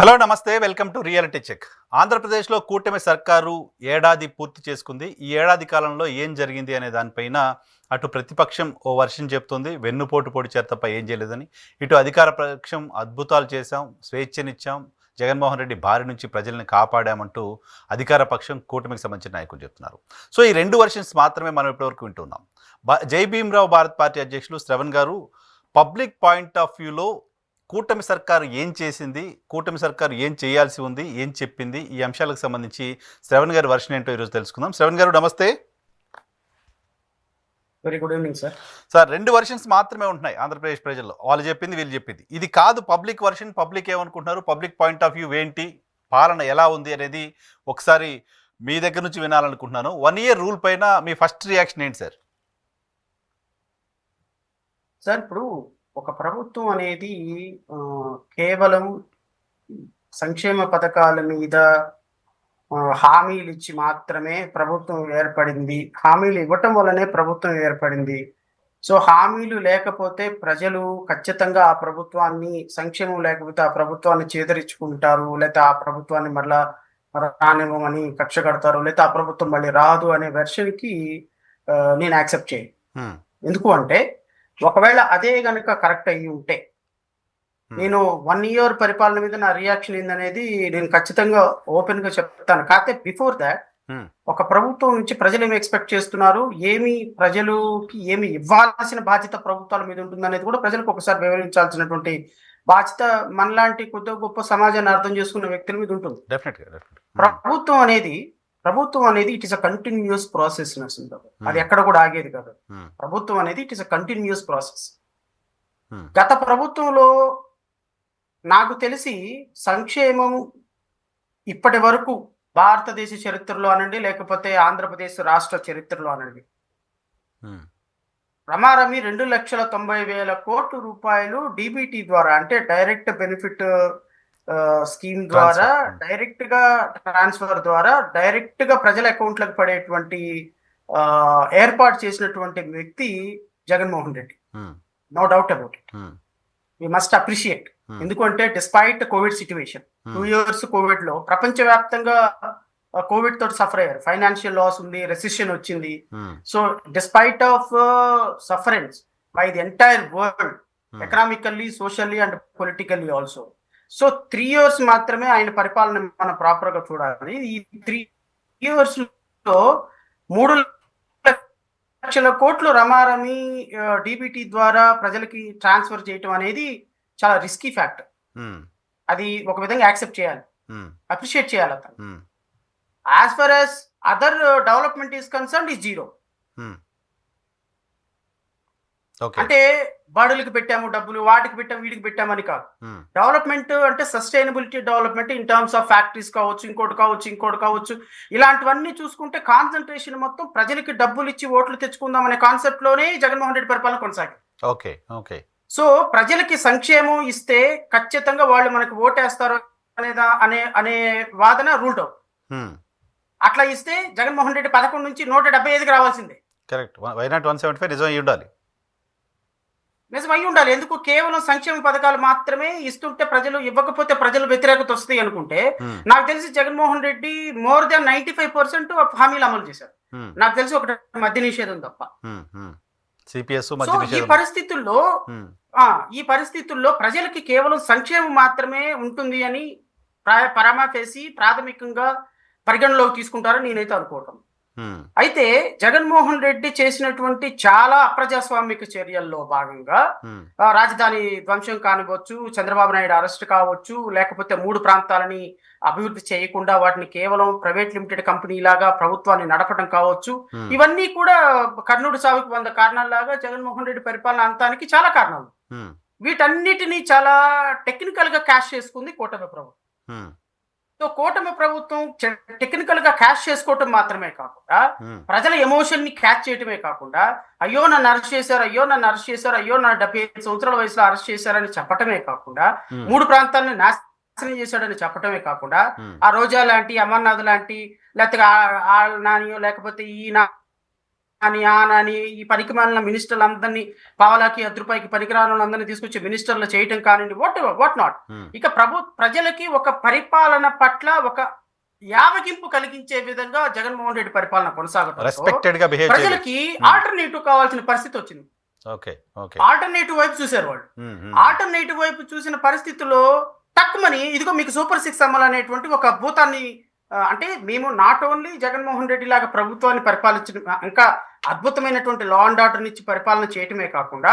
Hello నమస్తే, welcome to reality check. ఆంధ్రప్రదేశ్లో కూటమి సర్కారు ఏడాది పూర్తి చేసుకుంది. ఈ ఏడాది కాలంలో ఏం జరిగింది అనే దానిపైన అటు ప్రతిపక్షం ఓ వర్షన్ చెప్తుంది, వెన్నుపోటు పొడిచారు తప్ప ఏం చేయలేదని. ఇటు అధికార పక్షం అద్భుతాలు చేశాం, స్వేచ్ఛనిచ్చాం, జగన్మోహన్ రెడ్డి బారి నుంచి ప్రజల్ని కాపాడామంటూ అధికార పక్షం కూటమికి సంబంధించిన నాయకులు చెప్తున్నారు. సో ఈ రెండు వర్షన్స్ మాత్రమే మనం ఇప్పటివరకు వింటున్నాం. జై భీమ్రావ్ భారత్ పార్టీ అధ్యక్షులు శ్రవణ్ గారు పబ్లిక్ పాయింట్ ఆఫ్ వ్యూలో కూటమి సర్కారు ఏం చేసింది, కూటమి సర్కారు ఏం చేయాల్సి ఉంది, ఏం చెప్పింది, ఈ అంశాలకు సంబంధించి శ్రవణ్ గారి వర్షన్ ఏంటో ఈరోజు తెలుసుకుందాం. శ్రవణ్ గారు నమస్తే. Very good evening sir. Sir, రెండు వర్షన్స్ మాత్రమే ఉంటున్నాయి ఆంధ్రప్రదేశ్ ప్రజల్లో, వాళ్ళు చెప్పింది వీళ్ళు చెప్పింది. ఇది కాదు పబ్లిక్ వర్షన్. పబ్లిక్ ఏమనుకుంటున్నారు, పబ్లిక్ పాయింట్ ఆఫ్ వ్యూ ఏంటి, పాలన ఎలా ఉంది అనేది ఒకసారి మీ దగ్గర నుంచి వినాలనుకుంటున్నాను. 1 year రూల్ పైన మీ ఫస్ట్ రియాక్షన్ ఏంటి సార్? సార్, ఇప్పుడు ఒక ప్రభుత్వం అనేది కేవలం సంక్షేమ పథకాల మీద హామీలు ఇచ్చి మాత్రమే ప్రభుత్వం ఏర్పడింది, హామీలు ఇవ్వటం వల్లనే ప్రభుత్వం ఏర్పడింది. సో హామీలు లేకపోతే ప్రజలు ఖచ్చితంగా ఆ ప్రభుత్వాన్ని, సంక్షేమం లేకపోతే ఆ ప్రభుత్వాన్ని చేదరించుకుంటారు, లేకపోతే ఆ ప్రభుత్వాన్ని మళ్ళా రానివ్వమని కక్ష కడతారు, లేకపోతే ఆ ప్రభుత్వం మళ్ళీ రాదు అనే వెర్షన్కి నేను యాక్సెప్ట్ చేయను. ఎందుకు అంటే, ఒకవేళ అదే గనుక కరెక్ట్ అయ్యి ఉంటే, నేను 1 year పరిపాలన మీద నా రియాక్షన్ ఏందనేది నేను ఖచ్చితంగా ఓపెన్ గా చెప్తాను. కాకపోతే బిఫోర్ దాట్, ఒక ప్రభుత్వం నుంచి ప్రజలు ఏమి ఎక్స్పెక్ట్ చేస్తున్నారు, ప్రజలకి ఏమి ఇవ్వాల్సిన బాధ్యత ప్రభుత్వాల మీద ఉంటుందనేది కూడా ప్రజలకు ఒకసారి వివరించాల్సినటువంటి బాధ్యత మనలాంటి కొద్ది గొప్ప సమాజాన్ని అర్థం చేసుకున్న వ్యక్తుల మీద ఉంటుంది. ప్రభుత్వం అనేది it is a continuous process. అది ఎక్కడ కూడా ఆగేది కాదు. ప్రభుత్వం అనేది it is a continuous process. గత ప్రభుత్వంలో నాకు తెలిసి సంక్షేమం ఇప్పటి వరకు భారతదేశ చరిత్రలో అనండి, లేకపోతే ఆంధ్రప్రదేశ్ రాష్ట్ర చరిత్రలో అనండి, రమారమి 2,90,000 కోట్ల రూపాయలు డీబీటీ ద్వారా, అంటే డైరెక్ట్ బెనిఫిట్ స్కీమ్ ద్వారా, డైరెక్ట్ గా ట్రాన్స్ఫర్ ద్వారా డైరెక్ట్ గా ప్రజల అకౌంట్లకు పడేటువంటి ఏర్పాటు చేసినటువంటి వ్యక్తి Jaganmohan Reddy. No doubt about it. We must appreciate. ఎందుకంటే despite covid situation, 2 years covid లో ప్రపంచవ్యాప్తంగా కోవిడ్ తోటి సఫర్ అయ్యారు. ఫైనాన్షియల్ లాస్ ఉంది, రెసిషన్ వచ్చింది. So despite of sufferance by the entire world, economically, socially and politically also. So 3 years మాత్రమే ఆయన పరిపాలన మనం ప్రాపర్ గా చూడాలి. ఈ 3 years లో 3 లక్షల కోట్లు రమారమి డీబీటీ ద్వారా ప్రజలకి ట్రాన్స్ఫర్ చేయటం అనేది చాలా రిస్కీ ఫ్యాక్టర్. అది ఒక విధంగా యాక్సెప్ట్ చేయాలి, అప్రిషియేట్ చేయాలి. అతను as for as other development is concern is zero. అంటే బడులకు పెట్టాము డబ్బులు, వాటికి పెట్టాము, వీటికి పెట్టామని కాదు. డెవలప్మెంట్ అంటే sustainability development in terms of factories కావచ్చు, ఇంకోటి కావచ్చు. ఇలాంటివన్నీ చూసుకుంటే కాన్సన్ట్రేషన్ మొత్తం ప్రజలకి డబ్బులు ఇచ్చి ఓట్లు తెచ్చుకుందాం అనే కాన్సెప్ట్ లోనే జగన్మోహన్ రెడ్డి పరిపాలన కొనసాగింది. సో ప్రజలకి సంక్షేమం ఇస్తే ఖచ్చితంగా వాళ్ళు మనకి ఓటేస్తారు అనే వాదన రూల్డ్ అవుట్. అట్లా ఇస్తే జగన్మోహన్ రెడ్డి 11 నుంచి 175కి రావాల్సిందే. కరెక్ట్. వై నాట్ 175 నిజమై ఉండాలి. ఎందుకు కేవలం సంక్షేమ పథకాలు మాత్రమే ఇస్తుంటే ప్రజలు, ఇవ్వకపోతే ప్రజలు వ్యతిరేకత వస్తాయి అనుకుంటే, నాకు తెలిసి జగన్మోహన్ రెడ్డి మోర్ దాన్ 95% హామీలు అమలు చేశారు. నాకు తెలిసి ఒకటి మద్య నిషేధం తప్ప. ఈ పరిస్థితుల్లో ప్రజలకి కేవలం సంక్షేమం మాత్రమే ఉంటుంది అని ప్రాథమికంగా పరిగణలోకి తీసుకుంటారని నేనైతే అనుకోవటం. అయితే జగన్మోహన్ రెడ్డి చేసినటువంటి చాలా అప్రజాస్వామిక చర్యల్లో భాగంగా రాజధాని ధ్వంసం కానివచ్చు, చంద్రబాబు నాయుడు అరెస్ట్ కావచ్చు, లేకపోతే 3 ప్రాంతాలని అభివృద్ధి చేయకుండా వాటిని కేవలం ప్రైవేట్ లిమిటెడ్ కంపెనీ లాగా ప్రభుత్వాన్ని నడపడం కావచ్చు, ఇవన్నీ కూడా కర్ణుడి సాగుకి 100 కారణాల్లాగా జగన్మోహన్ రెడ్డి పరిపాలన అంతానికి చాలా కారణాలు. వీటన్నిటినీ చాలా టెక్నికల్ గా క్యాష్ చేసుకుంది కూటమి ప్రభుత్వం. సో కూటమి ప్రభుత్వం టెక్నికల్ గా క్యాష్ చేసుకోవటం మాత్రమే కాకుండా, ప్రజల ఎమోషన్ ని క్యాచ్ చేయటమే కాకుండా, అయ్యో నన్ను అరెస్ట్ చేశారు, అయ్యో నా 75 సంవత్సరాల వయసులో అరెస్ట్ చేశారని చెప్పటమే కాకుండా, 3 ప్రాంతాలను నాశనం చేశాడని చెప్పటమే కాకుండా, ఆ రోజా లాంటి, అమర్నాథ్ లాంటి, లేకపోతే నానియో లేకపోతే ఈ అని ఆనని ఈ పనికి మాలిన మినిస్టర్లు అందరినీ పావలాకి 10 రూపాయకి పనికిరాని వాళ్ళందరినీ తీసుకొచ్చి మినిస్టర్లు చేయటం కానివ్వండి, వాట్ నాట్. ఇక ప్రజలకి ఒక పరిపాలన పట్ల ఒక యావగింపు కలిగించే విధంగా జగన్మోహన్ రెడ్డి పరిపాలన కొనసాగడం రెస్పెక్టెడ్ గా బిహేవ్ ప్రజలకి ఆల్టర్నేటివ్ కావాల్సిన పరిస్థితి వచ్చింది. ఆల్టర్నేటివ్ వైపు చూశారు వాళ్ళు. ఆల్టర్నేటివ్ వైపు చూసిన పరిస్థితుల్లో తక్కువని ఇదిగో మీకు సూపర్ 6 అమలు అనేటువంటి ఒక అద్భుతాన్ని, అంటే మేము నాట్ ఓన్లీ జగన్మోహన్ రెడ్డి లాగా ప్రభుత్వాన్ని పరిపాలించడం, ఇంకా అద్భుతమైనటువంటి లా అండ్ ఆర్డర్ ఇచ్చి పరిపాలన చేయటమే కాకుండా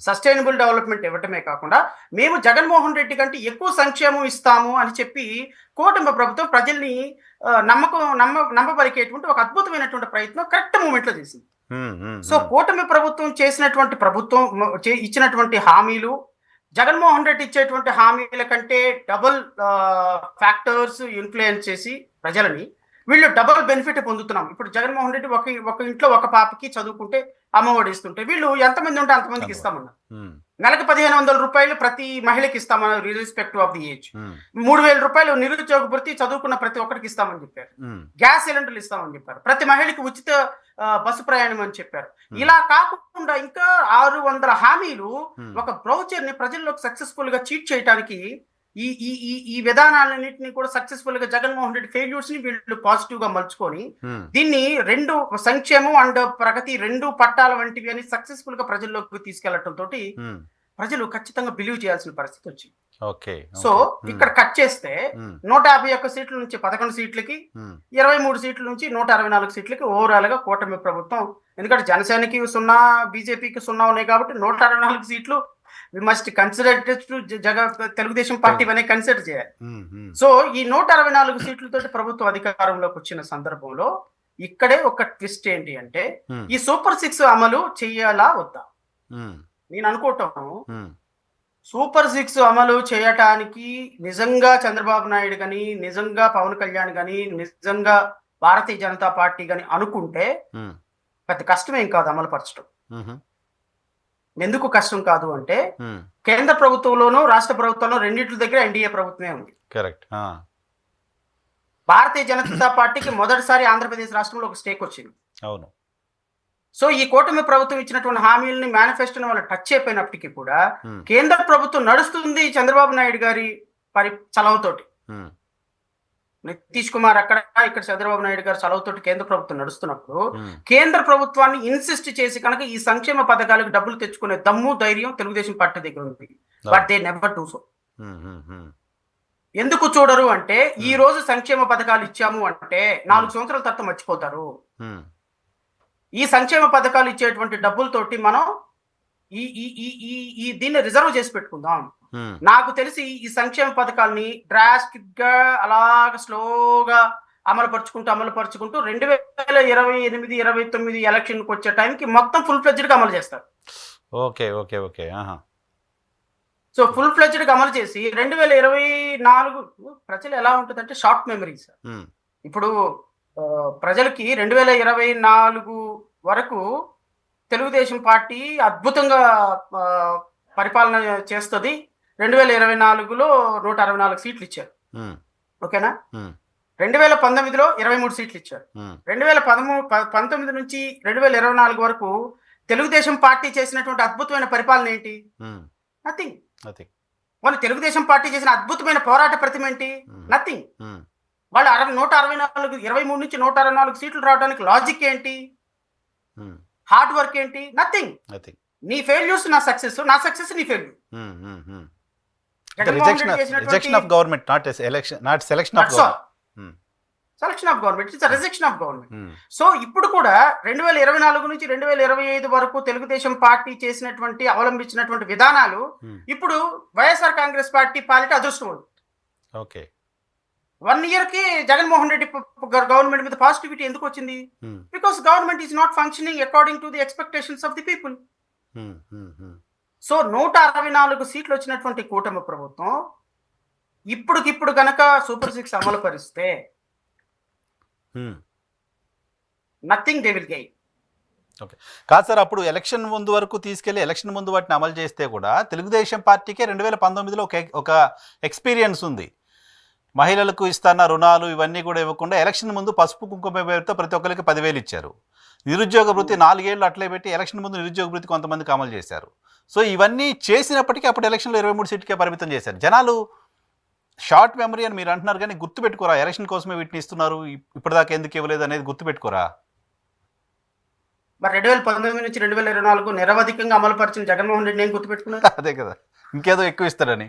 సస్టైనబుల్ డెవలప్మెంట్ ఇవ్వటమే కాకుండా మేము జగన్మోహన్ రెడ్డి కంటే ఎక్కువ సంక్షేమం ఇస్తాము అని చెప్పి కూటమి ప్రభుత్వం ప్రజల్ని నమ్మబలికేటువంటి ఒక అద్భుతమైనటువంటి ప్రయత్నం కరెక్ట్ మూమెంట్ లో చేసింది. సో కూటమి ప్రభుత్వం చేసినటువంటి ఇచ్చినటువంటి హామీలు, జగన్మోహన్ రెడ్డి ఇచ్చేటువంటి హామీల కంటే డబుల్ ఫ్యాక్టర్స్ ఇన్ఫ్లుయెన్స్ చేసి ప్రజలని వీళ్ళు డబుల్ బెనిఫిట్ పొందుతున్నాం. ఇప్పుడు జగన్మోహన్ రెడ్డి ఒక ఇంట్లో ఒక పాపకి చదువుకుంటే అమ్మఒడి ఇస్తుంటే వీళ్ళు ఎంతమంది ఉంటే అంతమందికి ఇస్తామన్నారు. నెలకు 1500 రూపాయలు ప్రతి మహిళకి ఇస్తామన్నారు ఇర్రెస్పెక్టివ్ ఆఫ్ ది ఏజ్. 3000 రూపాయలు నిరుద్యోగ భృతి చదువుకున్న ప్రతి ఒక్కరికి ఇస్తామని చెప్పారు. గ్యాస్ సిలిండర్లు ఇస్తామని చెప్పారు. ప్రతి మహిళకి ఉచిత బస్సు ప్రయాణం అని చెప్పారు. ఇలా కాకుండా ఇంకా 600 హామీలు ఒక బ్రౌచర్ ని ప్రజల్లోకి సక్సెస్ఫుల్ గా చీట్ చేయడానికి ఈ విధానాలన్నింటినీ కూడా సక్సెస్ఫుల్ గా జగన్మోహన్ రెడ్డి ఫెయిల్యూర్స్ ని వీళ్ళు పాజిటివ్ గా మలుచుకొని దీన్ని రెండు సంక్షేమం అండ్ ప్రగతి రెండు పట్టాల వంటివి అని సక్సెస్ఫుల్ గా ప్రజల్లోకి తీసుకెళ్లటం తోటి ప్రజలు ఖచ్చితంగా బిలీవ్ చేయాల్సిన పరిస్థితి వచ్చింది. సో ఇక్కడ కట్ చేస్తే 151 సీట్ల నుంచి 11 సీట్లకి 23 సీట్ల నుంచి 164 సీట్లకి ఓవరాల్ గా కూటమి ప్రభుత్వం, ఎందుకంటే జనసేనకి 0, బీజేపీకి 0 ఉన్నాయి కాబట్టి 164 సీట్లు we must consider Telugu Desam party అనే కన్సిడర్ చేయాలి. సో ఈ 164 సీట్లతోటి ప్రభుత్వం అధికారంలోకి వచ్చిన సందర్భంలో ఇక్కడే ఒక ట్విస్ట్ ఏంటి అంటే ఈ సూపర్ 6 అమలు చెయ్యాలా వద్దా? నేను అనుకోవటం సూపర్ 6 అమలు చేయటానికి నిజంగా చంద్రబాబు నాయుడు గాని, నిజంగా పవన్ కళ్యాణ్ గాని, నిజంగా భారతీయ జనతా పార్టీ గాని అనుకుంటే పెద్ద కష్టమేం కాదు అమలు పరచడం. ఎందుకు కష్టం కాదు అంటే కేంద్ర ప్రభుత్వంలోనూ రాష్ట్ర ప్రభుత్వంలో రెండింటి దగ్గర ఎన్డీఏ ప్రభుత్వమే ఉంది. కరెక్ట్. భారతీయ జనతా పార్టీకి మొదటిసారి ఆంధ్రప్రదేశ్ రాష్ట్రంలో ఒక స్టేక్ వచ్చింది. అవును. సో ఈ కూటమి ప్రభుత్వం ఇచ్చినటువంటి హామీలని మేనిఫెస్టోని వాళ్ళు టచ్ అయిపోయినప్పటికీ కూడా కేంద్ర ప్రభుత్వం నడుస్తుంది చంద్రబాబు నాయుడు గారి చలవతోటి. నితీష్ కుమార్ అక్కడ, ఇక్కడ చంద్రబాబు నాయుడు గారు చలవతోటి కేంద్ర ప్రభుత్వం నడుస్తున్నప్పుడు కేంద్ర ప్రభుత్వాన్ని ఇన్సిస్ట్ చేసి కనుక ఈ సంక్షేమ పథకాలకు డబ్బులు తెచ్చుకునే దమ్ము ధైర్యం తెలుగుదేశం పార్టీ దగ్గర ఉంది. But they never do so. ఎందుకు చూడరు అంటే ఈ రోజు సంక్షేమ పథకాలు ఇచ్చాము అంటే 4 సంవత్సరాల తర్వాత మర్చిపోతారు. ఈ సంక్షేమ పథకాలు ఇచ్చేటువంటి డబ్బులతోటి మనం ఈ దీన్ని రిజర్వ్ చేసి పెట్టుకుందాం. నాకు తెలిసి ఈ సంక్షేమ పథకాలని డ్రాస్టిక్ గా అలాగ స్లోగా అమలు పరుచుకుంటూ 2028-29 ఎలక్షన్ కి వచ్చే టైంకి మొత్తం ఫుల్ ఫ్లెడ్జ్డ్ గా అమలు చేస్తారు. సో ఫుల్ ఫ్లెడ్జ్డ్ గా అమలు చేసి 2024 ప్రజలు ఎలా ఉంటుందంటే షార్ట్ మెమరీస్. ఇప్పుడు ప్రజలకి 2024 వరకు తెలుగుదేశం పార్టీ అద్భుతంగా పరిపాలన చేస్తుంది. 2024లో 164 సీట్లు ఇచ్చారు. ఓకేనా? 2019లో 23 సీట్లు ఇచ్చారు. 2019 నుంచి 2024 వరకు తెలుగుదేశం పార్టీ చేసినటువంటి అద్భుతమైన పరిపాలన ఏంటి? నథింగ్. వాళ్ళు తెలుగుదేశం పార్టీ చేసిన అద్భుతమైన పోరాట ప్రతిమ ఏంటి? నథింగ్. వాళ్ళు 164 23 నుంచి 164 సీట్లు రావడానికి లాజిక్ ఏంటి? హార్డ్ వర్క్ ఏంటి? నథింగ్. నీ ఫెయిల్యూర్స్ నా సక్సెస్, నా సక్సెస్ నీ failure. Rejection of government, not election, not selection of government. Selection of government, it's rejection of government. So ఇప్పుడు కూడా 2024 నుంచి 2025 వరకు తెలుగుదేశం పార్టీ చేసినటువంటి అవలంబించినటువంటి విధానాలు ఇప్పుడు వైఎస్ఆర్ కాంగ్రెస్ పార్టీ పాలిట అదృష్టం. ఓకే, 1 year కి జగన్మోహన్ రెడ్డి గవర్నమెంట్ మీద పాజిటివిటీ ఎందుకు వచ్చింది? Because government is not functioning according to the expectations of the people. So 164 సీట్లు వచ్చినటువంటి కూటమి ప్రభుత్వం ఇప్పటికిప్పుడు గనక సూపర్ 6 అమలు పరిస్తే nothing they will gain. Okay, కాదు సార్, అప్పుడు ఎలక్షన్ ముందు వరకు తీసుకెళ్లి ఎలక్షన్ ముందు వాటిని అమలు చేస్తే కూడా తెలుగుదేశం పార్టీకే 2019లో ఒక ఎక్స్పీరియన్స్ ఉంది. మహిళలకు ఇస్తున్న రుణాలు ఇవన్నీ కూడా ఇవ్వకుండా ఎలక్షన్ ముందు పసుపు కుంకుమ పేరుతో ప్రతి ఒక్కరికి 10,000 ఇచ్చారు. నిరుద్యోగ వృత్తి 4 ఏళ్ళు అట్లే పెట్టి ఎలక్షన్ ముందు నిరుద్యోగ వృత్తి కొంతమందికి అమలు చేశారు. సో ఇవన్నీ చేసినప్పటికీ అప్పుడు ఎలక్షన్లో 23 సీట్లకే పరిమితం చేశారు. జనాలు షార్ట్ మెమరీ అని మీరు అంటున్నారు కానీ గుర్తుపెట్టుకోరా? ఎలక్షన్ కోసమే వీటిని ఇస్తున్నారు, ఇప్పటిదాకా ఎందుకు ఇవ్వలేదు అనేది గుర్తుపెట్టుకోరా? మరి 2019 నుంచి 2024 నిరవధికంగా అమలుపరిచిన జగన్మోహన్ రెడ్డి నేను గుర్తుపెట్టుకున్నారు. అదే కదా, ఇంకేదో ఎక్కువ ఇస్తాడని.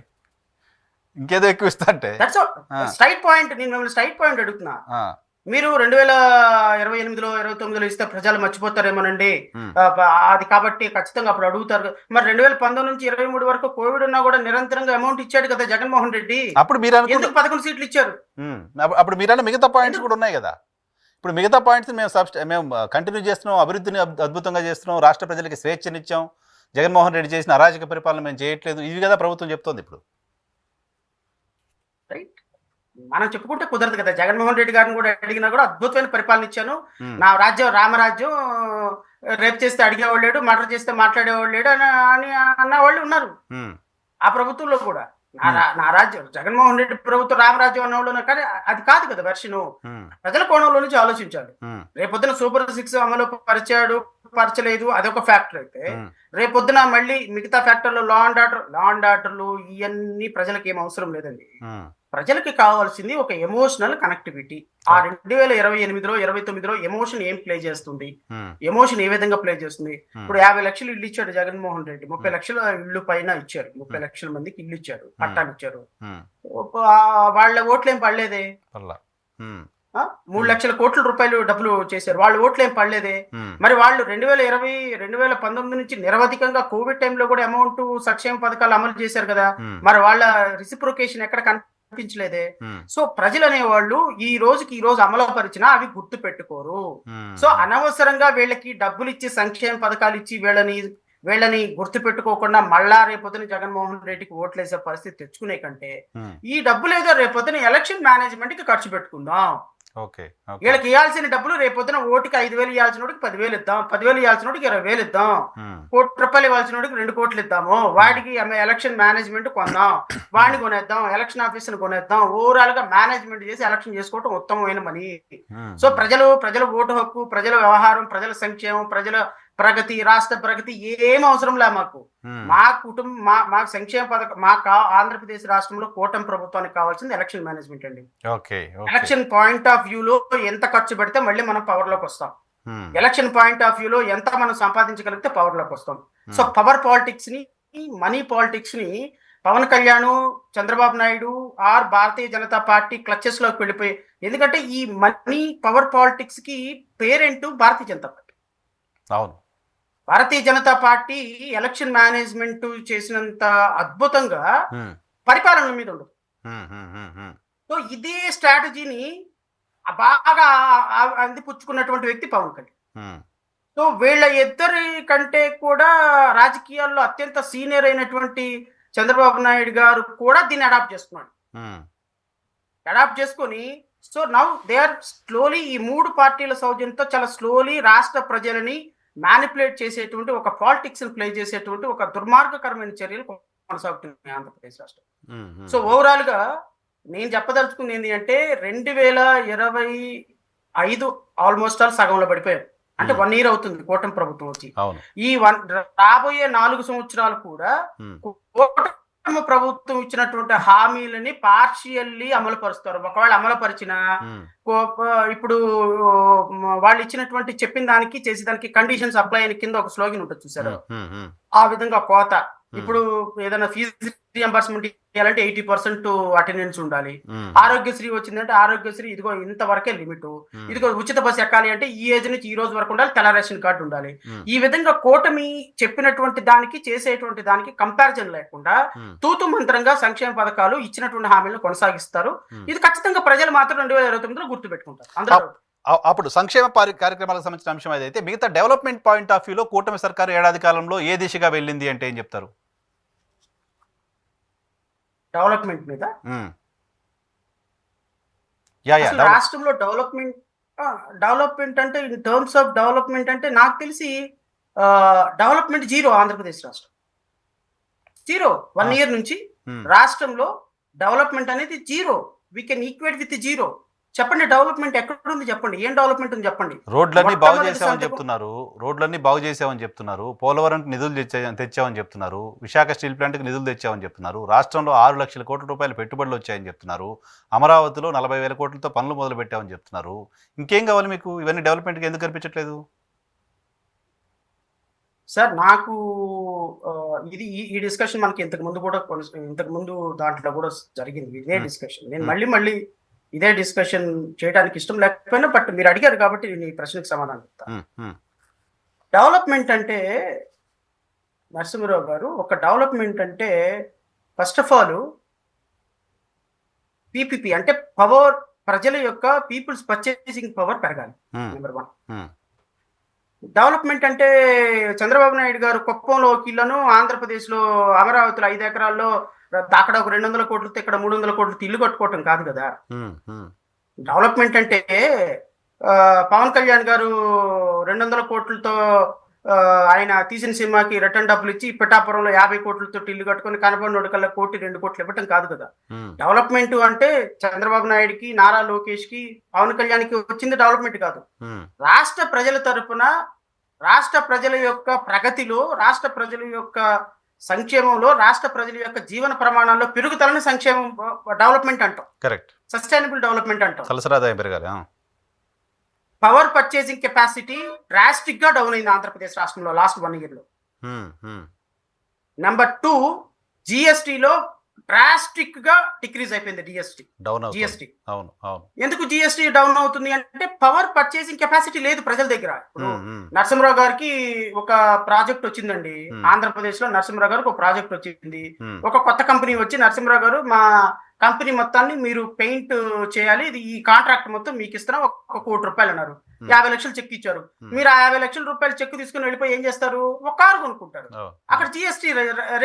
ఇంకేదో ఎక్కువ ఇస్తా అంటే దట్స్ స్ట్రైట్ పాయింట్. నేను మిమ్మల్ని స్ట్రైట్ పాయింట్ అడుగుతున్నా. మీరు 2028లో 29లో ఇస్తే ప్రజలు మర్చిపోతారేమోనండి, అది కాబట్టి ఖచ్చితంగా అప్పుడు అడుగుతారు. మరి 2019 నుంచి 23 వరకు కోవిడ్ ఉన్నా కూడా నిరంతరంగా అమౌంట్ ఇచ్చాడు కదా జగన్మోహన్ రెడ్డి. అప్పుడు మీరు ఎందుకు 11 సీట్లు ఇచ్చారు? అప్పుడు మీరన్న మిగతా పాయింట్స్ కూడా ఉన్నాయి కదా. ఇప్పుడు మిగతా పాయింట్స్ మేము కంటిన్యూ చేస్తున్నాం, అభివృద్ధిని అద్భుతంగా చేస్తున్నాం, రాష్ట్ర ప్రజలకి స్వేచ్ఛనిచ్చాం, జగన్మోహన్ రెడ్డి చేసిన అరాజక పరిపాలన మేము చేయట్లేదు, ఇవి కదా ప్రభుత్వం చెప్తోంది ఇప్పుడు. రైట్, మనం చెప్పుకుంటే కుదరదు కదా. జగన్మోహన్ రెడ్డి గారిని కూడా అడిగినా కూడా అద్భుతమైన పరిపాలన ఇచ్చాను, నా రాజ్యం రామరాజ్యం, రేప్ చేస్తే అడిగేవాళ్ళు లేడు, మర్డర్ చేస్తే మాట్లాడేవాళ్ళు లేడు అని అన్న వాళ్ళు ఉన్నారు ఆ ప్రభుత్వంలో కూడా. నా రాజ్యం జగన్మోహన్ రెడ్డి ప్రభుత్వం రామరాజ్యం అన్నవాళ్ళు, కానీ అది కాదు కదా వెర్షను. ప్రజల కోణంలో నుంచి ఆలోచించాలి. రేపొద్దున సూపర్ 6 అమలు పరచలేదు, అదొక ఫ్యాక్టర్ అయితే, రేపొద్దున మళ్ళీ మిగతా ఫ్యాక్టర్లు లా అండ్ ఆర్డర్లు ఇవన్నీ ప్రజలకు ఏం అవసరం లేదండి. ప్రజలకి కావాల్సింది ఒక ఎమోషనల్ కనెక్టివిటీ. ఆ 2028లో 29లో ఎమోషన్ ఏం ప్లే చేస్తుంది, ఎమోషన్ ఏ విధంగా ప్లే చేస్తుంది. ఇప్పుడు 50 లక్షలు ఇల్లు ఇచ్చాడు జగన్మోహన్ రెడ్డి, 30 లక్షల ఇల్లు పైన ఇచ్చారు, 30 లక్షల మందికి ఇల్లు ఇచ్చారు, పట్టాలు ఇచ్చారు. వాళ్ళ ఓట్లేం పడలేదే. 3 లక్షల కోట్ల రూపాయలు డబ్బులు చేశారు, వాళ్ళ ఓట్లేం పడలేదే. మరి వాళ్ళు 2020 2019 నుంచి నిరవధికంగా కోవిడ్ టైంలో కూడా అమౌంట్ సంక్షేమ పథకాలు అమలు చేశారు కదా, మరి వాళ్ళ రిసిప్రొకేషన్ ఎక్కడ కనిపించలేదే. సో ప్రజలు అనేవాళ్ళు ఈ రోజు అమలుపరిచినా అవి గుర్తు పెట్టుకోరు. సో అనవసరంగా వీళ్ళకి డబ్బులు ఇచ్చి సంక్షేమ పథకాలు ఇచ్చి వీళ్ళని గుర్తు పెట్టుకోకుండా మళ్ళా రేపొద్దున జగన్మోహన్ రెడ్డికి ఓట్లేసే పరిస్థితి తెచ్చుకునే కంటే ఈ డబ్బులు ఏదో రేపొద్దున ఎలక్షన్ మేనేజ్మెంట్ కి ఖర్చు పెట్టుకుందాం. వీళ్ళకి ఇవ్వాల్సిన డబ్బులు రేపొద్దున ఓటుకి 5,000 ఇవ్వాల్సిన వాడికి 10,000 ఇద్దాం, 10,000 ఇవ్వాల్సిన వాడికి 20,000 ఇద్దాం, ₹1,00,000 ఇవ్వాల్సిన వాడికి 2 కోట్లు ఇద్దాము, వాడికి ఎలక్షన్ మేనేజ్మెంట్ కొందాం, వాడిని కొనేద్దాం, ఎలక్షన్ ఆఫీసర్ కొనేద్దాం. ఓవరాల్ గా మేనేజ్మెంట్ చేసి ఎలక్షన్ చేసుకోవటం ఉత్తమమైన పని. సో ప్రజల ఓటు హక్కు, ప్రజల వ్యవహారం, ప్రజల సంక్షేమం, ప్రజల ప్రగతి, రాష్ట్ర ప్రగతి ఏం అవసరం లే మాకు. మా కుటుంబం మాకు సంక్షేమ పథకం, మాకు ఆంధ్రప్రదేశ్ రాష్ట్రంలో కూటమి ప్రభుత్వానికి కావాల్సింది ఎలక్షన్ మేనేజ్మెంట్ అండి. ఎలక్షన్ పాయింట్ ఆఫ్ వ్యూలో ఎంత ఖర్చు పెడితే మళ్ళీ మనం పవర్ లోకి వస్తాం, ఎలక్షన్ పాయింట్ ఆఫ్ వ్యూలో ఎంత మనం సంపాదించగలిగితే పవర్ లోకి వస్తాం. సో పవర్ పాలిటిక్స్ ని, మనీ పాలిటిక్స్ ని Pawan Kalyan, Chandrababu Naidu or Bharatiya Janata party clutches లోకి వెళ్ళిపోయి, ఎందుకంటే ఈ మనీ పవర్ పాలిటిక్స్ కి పేరెంట్ భారతీయ జనతా పార్టీ. అవును, Bharatiya Janata party election management చేసినంత అద్భుతంగా పరిపాలన మీద ఉండదు. సో ఇదే స్ట్రాటజీని బాగా అందిపుచ్చుకున్నటువంటి వ్యక్తి పవన్ కళ్యాణ్. సో వీళ్ళ ఇద్దరి కంటే కూడా రాజకీయాల్లో అత్యంత సీనియర్ అయినటువంటి చంద్రబాబు నాయుడు గారు కూడా దీన్ని అడాప్ట్ చేసుకున్నాడు. అడాప్ట్ చేసుకొని so now they are slowly, ఈ 3 పార్టీల సౌజన్యంతో చాలా స్లోలీ రాష్ట్ర ప్రజలని మ్యానిపులేట్ చేసేటువంటి ఒక పాలిటిక్స్ ప్లే చేసేటువంటి ఒక దుర్మార్గకరమైన చర్యలు కొనసాగుతున్నాయి ఆంధ్రప్రదేశ్ రాష్ట్రం. సో ఓవరాల్ గా నేను చెప్పదలుచుకుంది ఏంటి అంటే 2025 ఆల్మోస్ట్ ఆల్ సగంలో పడిపోయారు. అంటే 1 year అవుతుంది కూటమి ప్రభుత్వం వచ్చి. ఈ రాబోయే 4 సంవత్సరాలు కూడా కూటమి ప్రభుత్వం ఇచ్చినటువంటి హామీలని పార్షియల్లీ అమలు పరుస్తారు. ఒకవేళ అమలు పరిచిన ఇప్పుడు వాళ్ళు ఇచ్చినటువంటి చెప్పిన దానికి చేసేదానికి కండిషన్స్ అప్లై అయిన కింద ఒక స్లోగన్ ఉంటుంది చూసారు, ఆ విధంగా కోత. ఇప్పుడు ఏదైనా ఫీజు రియంబర్స్మెంట్ ఇవ్వాలంటే 80% అటెండెన్స్ ఉండాలి. ఆరోగ్యశ్రీ వచ్చిందంటే ఆరోగ్యశ్రీ ఇదిగో ఇంతవరకే లిమిట్, ఇదిగో ఉచిత బస్సు ఎక్కాలి అంటే ఈ ఏజ్ నుంచి ఈ రోజు వరకు ఉండాలి, తెల్ల రేషన్ కార్డు ఉండాలి. ఈ విధంగా కూటమి చెప్పినటువంటి దానికి చేసేటువంటి దానికి కంపారిజన్ లేకుండా తూతు మంత్రంగా సంక్షేమ పథకాలు ఇచ్చినటువంటి హామీలను కొనసాగిస్తారు. ఇది ఖచ్చితంగా ప్రజలు మాత్రం 2029లో గుర్తు పెట్టుకుంటారు అందరూ. అప్పుడు సంక్షేమ కార్యక్రమాలకు సంబంధించిన అంశం ఏదైతే, మిగతా డెవలప్మెంట్ పాయింట్ ఆఫ్ వ్యూలో కూటమి సర్కారు ఏడాది కాలంలో ఏ దిశగా వెళ్ళింది అంటే ఏం చెప్తారు? డెవలప్మెంట్ మీద రాష్ట్రంలో డెవలప్మెంట్ అంటే ఇన్ టర్మ్స్ ఆఫ్ డెవలప్మెంట్ అంటే నాకు తెలిసి డెవలప్మెంట్ జీరో. ఆంధ్రప్రదేశ్ రాష్ట్రం జీరో. 1 year నుంచి రాష్ట్రంలో డెవలప్మెంట్ అనేది zero. We can equate with zero. చెప్పండి, డెవలప్మెంట్ ఎక్కడ ఉంది చెప్పండి, ఏం డెవలప్మెంట్ ఉంది చెప్పండి. రోడ్లన్నీ బాగు మొట్టమొదటి చేసామని సంతకం చెప్తున్నారు. రోడ్లన్నీ బాగు చేసామని చెప్తున్నారు. పోలవరంకి నిధులు తెచ్చామని చెప్తున్నారు. విశాఖ స్టీల్ ప్లాంట్కి నిధులు తెచ్చామని చెప్తున్నారు. రాష్ట్రంలో 6 లక్షల కోట్ల రూపాయల పెట్టుబడులు వచ్చాయని చెప్తున్నారు. అమరావతిలో 40,000 కోట్లతో పనులు మొదలు పెట్టామని చెప్తున్నారు. ఇంకేం కావాలి మీకు? ఇవన్నీ డెవలప్మెంట్కి ఎందుకు కనిపించట్లేదు? సార్ నాకు ఆ, ఇది ఈ డిస్కషన్ మనకి ఇంతకు ముందు దాంట్లో కూడా జరిగింది ఇదే ఉమ్, డిస్కషన్. నేను ఉమ్, మళ్ళీ ఇదే డిస్కషన్ చేయడానికి ఇష్టం లేకపోయినా, బట్ మీరు అడిగారు కాబట్టి నేను ఈ ప్రశ్నకు సమాధానం చెప్తాను. ఉమ్, ఉమ్, డెవలప్మెంట్ అంటే నరసింహరావు గారు, ఒక డెవలప్మెంట్ అంటే ఫస్ట్ ఆఫ్ ఆల్ పీపీపీ అంటే పవర్, ప్రజల యొక్క పీపుల్స్ పర్చేసింగ్ పవర్ పెరగాలి. ఉమ్, నెంబర్ 1. ఉమ్, డెవలప్మెంట్ అంటే చంద్రబాబు నాయుడు గారు కుప్పంలో ఒక ఇళ్లను, ఆంధ్రప్రదేశ్లో అమరావతిలో 5 ఎకరాల్లో అక్కడ ఒక 200 కోట్లతో ఇక్కడ 300 కోట్లతో ఇల్లు కట్టుకోవటం కాదు కదా. ఉమ్, ఉమ్, డెవలప్మెంట్ అంటే ఆ, పవన్ కళ్యాణ్ గారు 200 కోట్లతో ఆయన తీసిన సినిమాకి రిటర్న్ డబ్బులు ఇచ్చి పిఠాపురంలో 50 కోట్లతో ఇల్లు కట్టుకొని కనపడినోడు కల్లా 1-2 కోట్లు ఇవ్వటం కాదు కదా. ఉమ్, డెవలప్మెంట్ అంటే చంద్రబాబు నాయుడుకి, నారా లోకేష్కి, పవన్ కళ్యాణ్కి వచ్చింది డెవలప్మెంట్ కాదు. ఉమ్, రాష్ట్ర ప్రజల తరపున, రాష్ట్ర ప్రజల యొక్క ప్రగతిలో, రాష్ట్ర ప్రజల యొక్క సంక్షేమంలో, రాష్ట్ర ప్రజల యొక్క జీవన ప్రమాణాల్లో పెరుగుదలని సంక్షేమం డెవలప్మెంట్ అంటాం. కరెక్ట్. సస్టైనబుల్ డెవలప్మెంట్ అంటాం. తలసరాదాయం పెరగాలి. పవర్ పర్చేసింగ్ కెపాసిటీ డ్రాస్టిక్ గా డౌన్ అయింది ఆంధ్రప్రదేశ్ రాష్ట్రంలో లాస్ట్ 1 year లో. ఉమ్, ఉమ్, నెంబర్ 2, జిఎస్టీలో డ్రాస్టిక్ గా డిక్రీజ్ అయిపోయింది డౌన్ అవుతుంది. జిఎస్టీ. అవును, అవును. ఎందుకు జిఎస్టీ డౌన్ అవుతుంది అంటే పవర్ పర్చేసింగ్ కెపాసిటీ లేదు ప్రజల దగ్గర. ఇప్పుడు ఉమ్, ఉమ్, నరసింహరావు గారికి ఒక ప్రాజెక్ట్ వచ్చిందండి. Hmm. ఆంధ్రప్రదేశ్ లో నరసింహరావు గారికి ఒక ప్రాజెక్ట్ వచ్చింది. ఉమ్, ఒక కొత్త కంపెనీ వచ్చి, నరసింహరావు గారు మా కంపెనీ మొత్తాన్ని మీరు పెయింట్ చేయాలి, ఇది ఈ కాంట్రాక్ట్ మొత్తం మీకు ఇస్తున్నాం, ఒక 1 కోటి రూపాయలు అన్నారు. 50 లక్షలు చెక్ ఇచ్చారు. మీరు ఆ 50 లక్షల రూపాయలు చెక్ తీసుకుని వెళ్ళిపోయి ఏం చేస్తారు? ఒక కారు కొనుక్కుంటారు. ఓ, అక్కడ జిఎస్టీ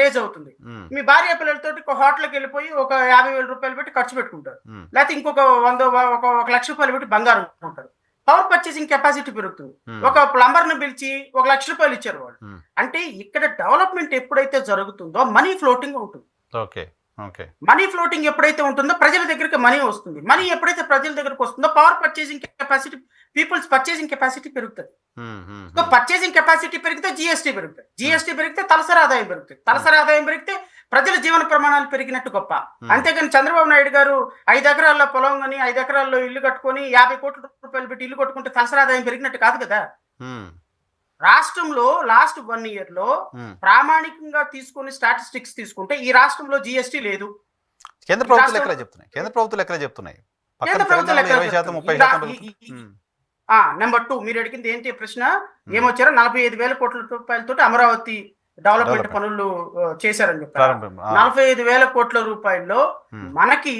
రేజ్ అవుతుంది. ఉమ్, మీ భార్య పిల్లలతో ఒక హోటల్కి వెళ్ళిపోయి ఒక 50,000 రూపాయలు పెట్టి ఖర్చు పెట్టుకుంటారు. ఉమ్, లేకపోతే ఇంకొక 1 లక్ష రూపాయలు పెట్టి బంగారం కొంటారు. పవర్ పర్చేసింగ్ కెపాసిటీ పెరుగుతుంది. ఉమ్, ఒక ప్లంబర్ ని పిలిచి 1 లక్ష రూపాయలు ఇచ్చారు వాళ్ళు. ఉమ్, అంటే ఇక్కడ డెవలప్మెంట్ ఎప్పుడైతే జరుగుతుందో మనీ ఫ్లోటింగ్ ఉంటుంది. Okay, okay. మనీ ఫ్లోటింగ్ ఎప్పుడైతే ఉంటుందో ప్రజల దగ్గరికి మనీ వస్తుంది. మనీ ఎప్పుడైతే ప్రజల దగ్గరకు వస్తుందో power purchasing capacity, people's purchasing capacity పెరుగుతుంది. Um, um, so purchasing capacity పెరిగితే జిఎస్టీ పెరుగుతుంది. జిఎస్టీ పెరిగితే తలసరి ఆదాయం పెరుగుతుంది. తలసరి ఆదాయం పెరిగితే ప్రజల జీవన ప్రమాణాలు పెరిగినట్టు గొప్ప. అంతేగాని చంద్రబాబు నాయుడు గారు 5 ఎకరాల్లో పొలం కొని 5 ఎకరాల్లో ఇల్లు కట్టుకొని 50 కోట్ల రూపాయలు పెట్టి ఇల్లు కట్టుకుంటే తలసరి ఆదాయం పెరిగినట్టు కాదు కదా. ఉమ్, రాష్ట్రంలో లాస్ట్ 1 year లో ఉమ్. ప్రామాణికంగా తీసుకుని స్టాటిస్టిక్స్ తీసుకుంటే ఈ రాష్ట్రంలో జిఎస్టీ లేదు. కేంద్ర ప్రభుత్వాలు ఎక్కడ చెప్తున్నాయి? కేంద్ర ప్రభుత్వాలు ఎక్కడ చెప్తున్నాయి? పక్కన కేంద్ర ప్రభుత్వాలు తెలంగాణలో ఎక్కడ 20%, చెప్తున్నాయి? 30% ఉమ్, నెంబర్ 2 మీరు అడిగింది ఏంటి ప్రశ్న? ఏమొచ్చారో 45,000 కోట్ల రూపాయలతో అమరావతి డెవలప్మెంట్ Development. పనులు చేశారని చెప్పారు. ప్రారంభం. 45,000 కోట్ల రూపాయల్లో మనకి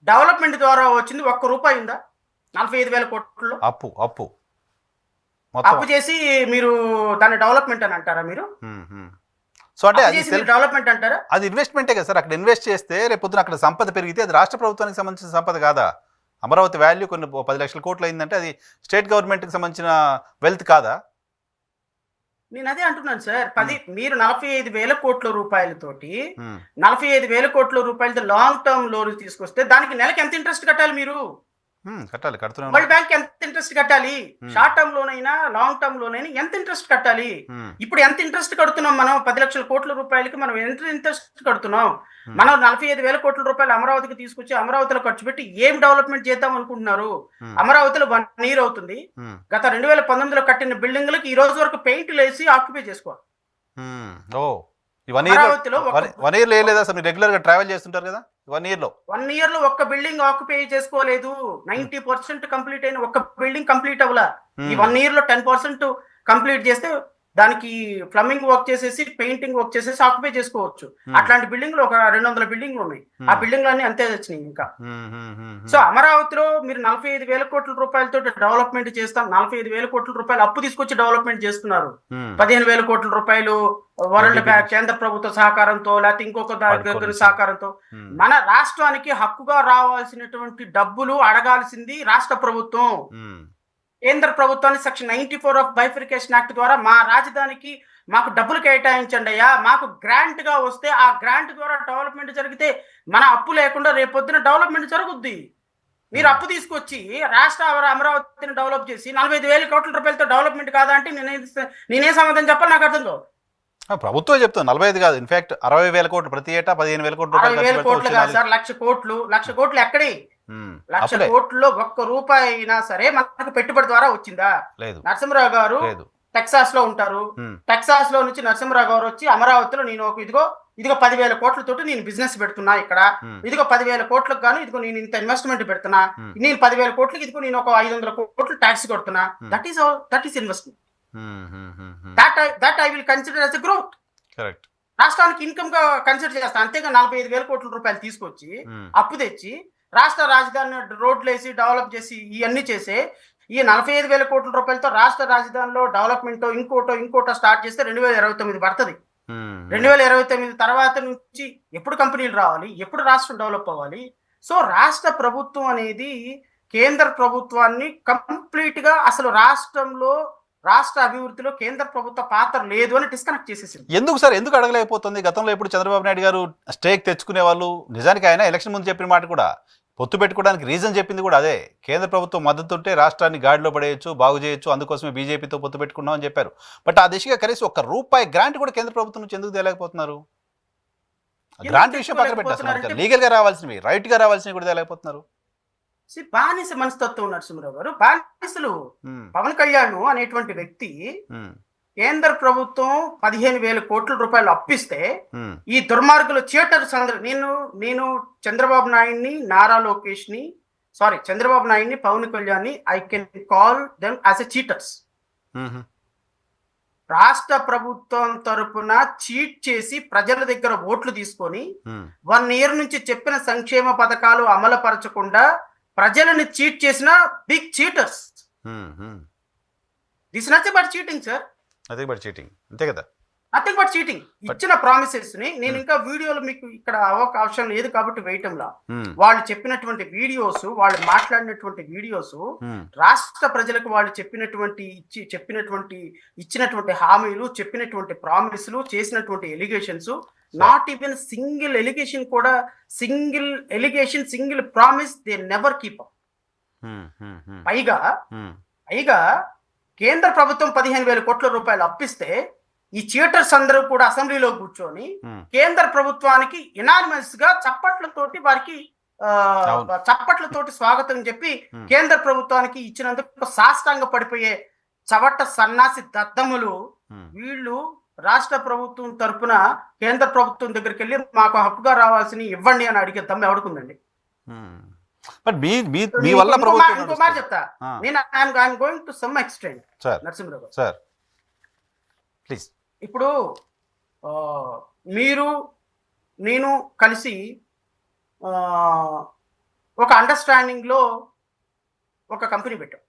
డెవలప్మెంట్ ద్వారా వచ్చింది 1 రూపాయి ఉందా? 45,000 కోట్లలో అప్పు అప్పు అప్పు చేసి మీరు దాన్ని డెవలప్మెంట్ అని అంటారా? మీరు సో అంటే అది డెవలప్మెంట్ అంటారా? అది ఇన్వెస్ట్మెంటే కదా సార్. అక్కడ ఇన్వెస్ట్ చేస్తే రేపు పొద్దున అక్కడ సంపద పెరిగితే అది రాష్ట్ర ప్రభుత్వానికి సంబంధించిన సంపద కాదా? అమరావతి వాల్యూ కొన్ని 10 లక్షల కోట్లు అయిందంటే అది స్టేట్ గవర్నమెంట్కి సంబంధించిన వెల్త్ కాదా? నేను అదే అంటున్నాను సార్. మీరు 45,000 కోట్ల రూపాయలతోటి ఉమ్, 45,000 కోట్ల రూపాయలతో లాంగ్ టర్మ్ లోన్ తీసుకొస్తే దానికి నెలకి ఎంత ఇంట్రెస్ట్ కట్టాలి మీరు? కట్టాలి, కడుతూనే వరల్డ్ బ్యాంక్ ఎంత ఇంట్రెస్ట్ కట్టాలి? Hmm. షార్ట్ టర్మ్ లోన్ అయినా లాంగ్ టర్మ్ లోన్ అయినా ఎంత ఇంట్రెస్ట్ కట్టాలి? ఇప్పుడు ఎంత ఇంట్రెస్ట్ కడుతున్నాం మనం? 10 లక్షల కోట్ల రూపాయలకి మనం ఎంత ఇంట్రెస్ట్ కడుతున్నాం? మనం 45,000 కోట్ల రూపాయలు అమరావతికి తీసుకొచ్చి అమరావతిలో ఖర్చు పెట్టి ఏం డెవలప్మెంట్ చేద్దాం అనుకుంటున్నారు? అమరావతిలో 1 year అవుతుంది. గత 2019లో కట్టిన బిల్డింగ్లకు ఈ రోజు వరకు పెయింట్లు వేసి ఆక్యుపై చేసుకోవాలి. ఓ, ఈ 1 year లో లేదా సార్? మీరు రెగ్యులర్ గా ట్రావెల్ చేస్తుంటారు కదా, 1 year లో 1 year లో ఒక్క బిల్డింగ్ ఆక్యుపై చేసుకోలేదు. 90% కంప్లీట్ అయిన ఒక్క బిల్డింగ్ కంప్లీట్ అవ్వలా. ఈ 1 year లో 10% కంప్లీట్ చేస్తే దానికి ప్లంబింగ్ వర్క్ చేసేసి పెయింటింగ్ వర్క్ చేసేసి ఆక్యుపై చేసుకోవచ్చు. అట్లాంటి బిల్డింగ్లు ఒక 200 బిల్డింగ్లు ఉన్నాయి. ఆ బిల్డింగ్లు అన్ని అంతే వచ్చినాయి ఇంకా. సో అమరావతిలో మీరు 45,000 కోట్ల రూపాయలతో డెవలప్మెంట్ చేస్తాం, 45,000 కోట్ల రూపాయలు అప్పు తీసుకొచ్చి డెవలప్మెంట్ చేస్తున్నారు. 15,000 కోట్ల రూపాయలు వరల్డ్ బ్యాంక్ కేంద్ర ప్రభుత్వ సహకారంతో లేకపోతే ఇంకొక దగ్గర సహకారంతో. మన రాష్ట్రానికి హక్కుగా రావాల్సినటువంటి డబ్బులు అడగాల్సింది రాష్ట్ర ప్రభుత్వం. కేంద్ర ప్రభుత్వాన్ని సెక్షన్ 94 ఆఫ్ బైఫర్కేషన్ యాక్ట్ ద్వారా మా రాజధానికి మాకు డబ్బులు కేటాయించండి అయ్యా, మాకు గ్రాంట్ గా వస్తే ఆ గ్రాంట్ ద్వారా డెవలప్మెంట్ జరిగితే మన అప్పు లేకుండా రేపొద్దున డెవలప్మెంట్ జరుగుద్ది. మీరు అప్పు తీసుకొచ్చి రాష్ట్ర అమరావతిని డెవలప్ చేసి 45,000 కోట్ల రూపాయలతో డెవలప్మెంట్ కాదా అంటే నేనే సమాధానం చెప్పాలి, నాకు అర్థం కాదు. ప్రభుత్వం చెప్తుంది 45 కాదు, ఇన్ఫాక్ట్ 60,000 కోట్లు ప్రతి ఏటా 15,000 కోట్ల రూపాయలు 60,000 కోట్లు కాదు సార్, 1,00,000 కోట్లు ఎక్కడి? 1,00,000 కోట్లలో ఒక్క రూపాయి అయినా సరే మనకు పెట్టుబడి ద్వారా వచ్చిందా? లేదు. నరసింహరావు గారు టెక్సాస్ లో ఉంటారు, టెక్సాస్ లో నుంచి నరసింహరావు గారు వచ్చి అమరావతిలో నేను ఇదిగో 10,000 కోట్లతోటి నేను బిజినెస్ పెడుతున్నా, ఇక్కడ ఇదిగో 10,000 కోట్లకు గాను ఇదిగో నేను ఇంత ఇన్వెస్ట్మెంట్ పెడుతున్నా, నేను 10,000 కోట్లకి ఇదిగో నేను ఒక 500 కోట్లు ట్యాక్స్ కొడుతున్నా. That is investment. That I will consider as a growth. Correct. రాష్ట్రానికి ఇన్కమ్ గా కన్సిడర్ చేస్తాను. అంతేగా 45,000 కోట్ల రూపాయలు తీసుకొచ్చి అప్పు తెచ్చి రాష్ట్ర రాజధాని రోడ్లు వేసి డెవలప్ చేసి ఇవన్నీ చేసే ఈ 45,000 కోట్ల రూపాయలతో రాష్ట్ర రాజధానిలో డెవలప్మెంట్ ఇంకోటో స్టార్ట్ చేస్తే 2029 పడుతుంది. 2029 తర్వాత నుంచి ఎప్పుడు కంపెనీలు రావాలి, ఎప్పుడు రాష్ట్రం డెవలప్ అవ్వాలి? సో రాష్ట్ర ప్రభుత్వం అనేది కేంద్ర ప్రభుత్వాన్ని కంప్లీట్ గా అసలు రాష్ట్ర అభివృద్ధిలో కేంద్ర ప్రభుత్వ పాత్ర లేదు అని డిస్కనెక్ట్ చేసేసింది. ఎందుకు సార్, ఎందుకు అడగలేకపోతుంది? గతంలో ఎప్పుడు చంద్రబాబు నాయుడు గారు స్టేక్ తెచ్చుకునే వాళ్ళు, నిజానికి ఆయన ఎలక్షన్ ముందు చెప్పిన మాట కూడా, పొత్తు పెట్టుకోవడానికి రీజన్ చెప్పింది కూడా అదే. కేంద్ర ప్రభుత్వం మద్దతు ఉంటే రాష్ట్రాన్ని గాడిలో పడేయచ్చు, బాగు చేయొచ్చు, అందుకోసమే బీజేపీతో పొత్తు పెట్టుకున్నాం అని చెప్పారు. బట్ ఆ దిశగా కనీసం ₹1 గ్రాంట్ కూడా కేంద్ర ప్రభుత్వం నుంచి ఎందుకు తేలేకపోతున్నారు? గ్రాంట్ విషయం పక్కన పెట్టేస్తున్నారు, లీగల్ గా రావాల్సినవి, రైట్ గా రావాల్సినవి కూడా తేలేకపోతున్నారు. బానిస మనస్తత్వం నరసింహరావు గారు. బానిసలు పవన్ కళ్యాణ్ అనేటువంటి వ్యక్తి కేంద్ర ప్రభుత్వం 15,000 కోట్ల రూపాయలు అప్పిస్తే ఈ దుర్మార్గులు చీటర్స్ అందరూ, నేను చంద్రబాబు నాయుడిని, చంద్రబాబు నాయుడిని, Pawan Kalyan I can call them as a cheaters. రాష్ట్ర ప్రభుత్వం తరపున చీట్ చేసి ప్రజల దగ్గర ఓట్లు తీసుకొని 1 year నుంచి చెప్పిన సంక్షేమ పథకాలు అమలు పరచకుండా ప్రజలను చీట్ చేసిన big cheaters. This nothing but cheating sir. Nothing but cheating, అంతే కదా. Nothing but cheating. ఇచ్చిన ప్రామిసెస్ ని నేను ఇంకా వీడియోలు మీకు ఇక్కడ అవకాశం లేదు కాబట్టి వేయటంలా, వాళ్ళు చెప్పినటువంటి వీడియోస్, వాళ్ళు మాట్లాడినటువంటి వీడియోస్, రాష్ట్ర ప్రజలకు వాళ్ళు ఇచ్చినటువంటి హామీలు, చెప్పినటువంటి ప్రామిస్లు, చేసినటువంటి allegations, not even single promise they never keep up. పైగా కేంద్ర ప్రభుత్వం 15,000 కోట్ల రూపాయలు అప్పిస్తే ఈ చీటర్స్ అందరూ కూడా అసెంబ్లీలో కూర్చొని కేంద్ర ప్రభుత్వానికి ఇనానిమస్ గా చప్పట్లతోటి స్వాగతం చెప్పి కేంద్ర ప్రభుత్వానికి ఇచ్చినందుకు సాష్టాంగ పడిపోయే చవట సన్నాసి దద్దములు వీళ్ళు రాష్ట్ర ప్రభుత్వం తరపున కేంద్ర ప్రభుత్వం దగ్గరికి వెళ్ళి మాకు హక్కుగా రావాల్సిన ఇవ్వండి అని అడిగే దమ్ము ఎవడుకుందండి? ఇంకో మాట చెప్తా నేను, I'm going to some extent Narasimha Rao sir. Please. ఇప్పుడు మీరు నేను కలిసి ఒక అండర్స్టాండింగ్ లో ఒక కంపెనీ పెట్టాం,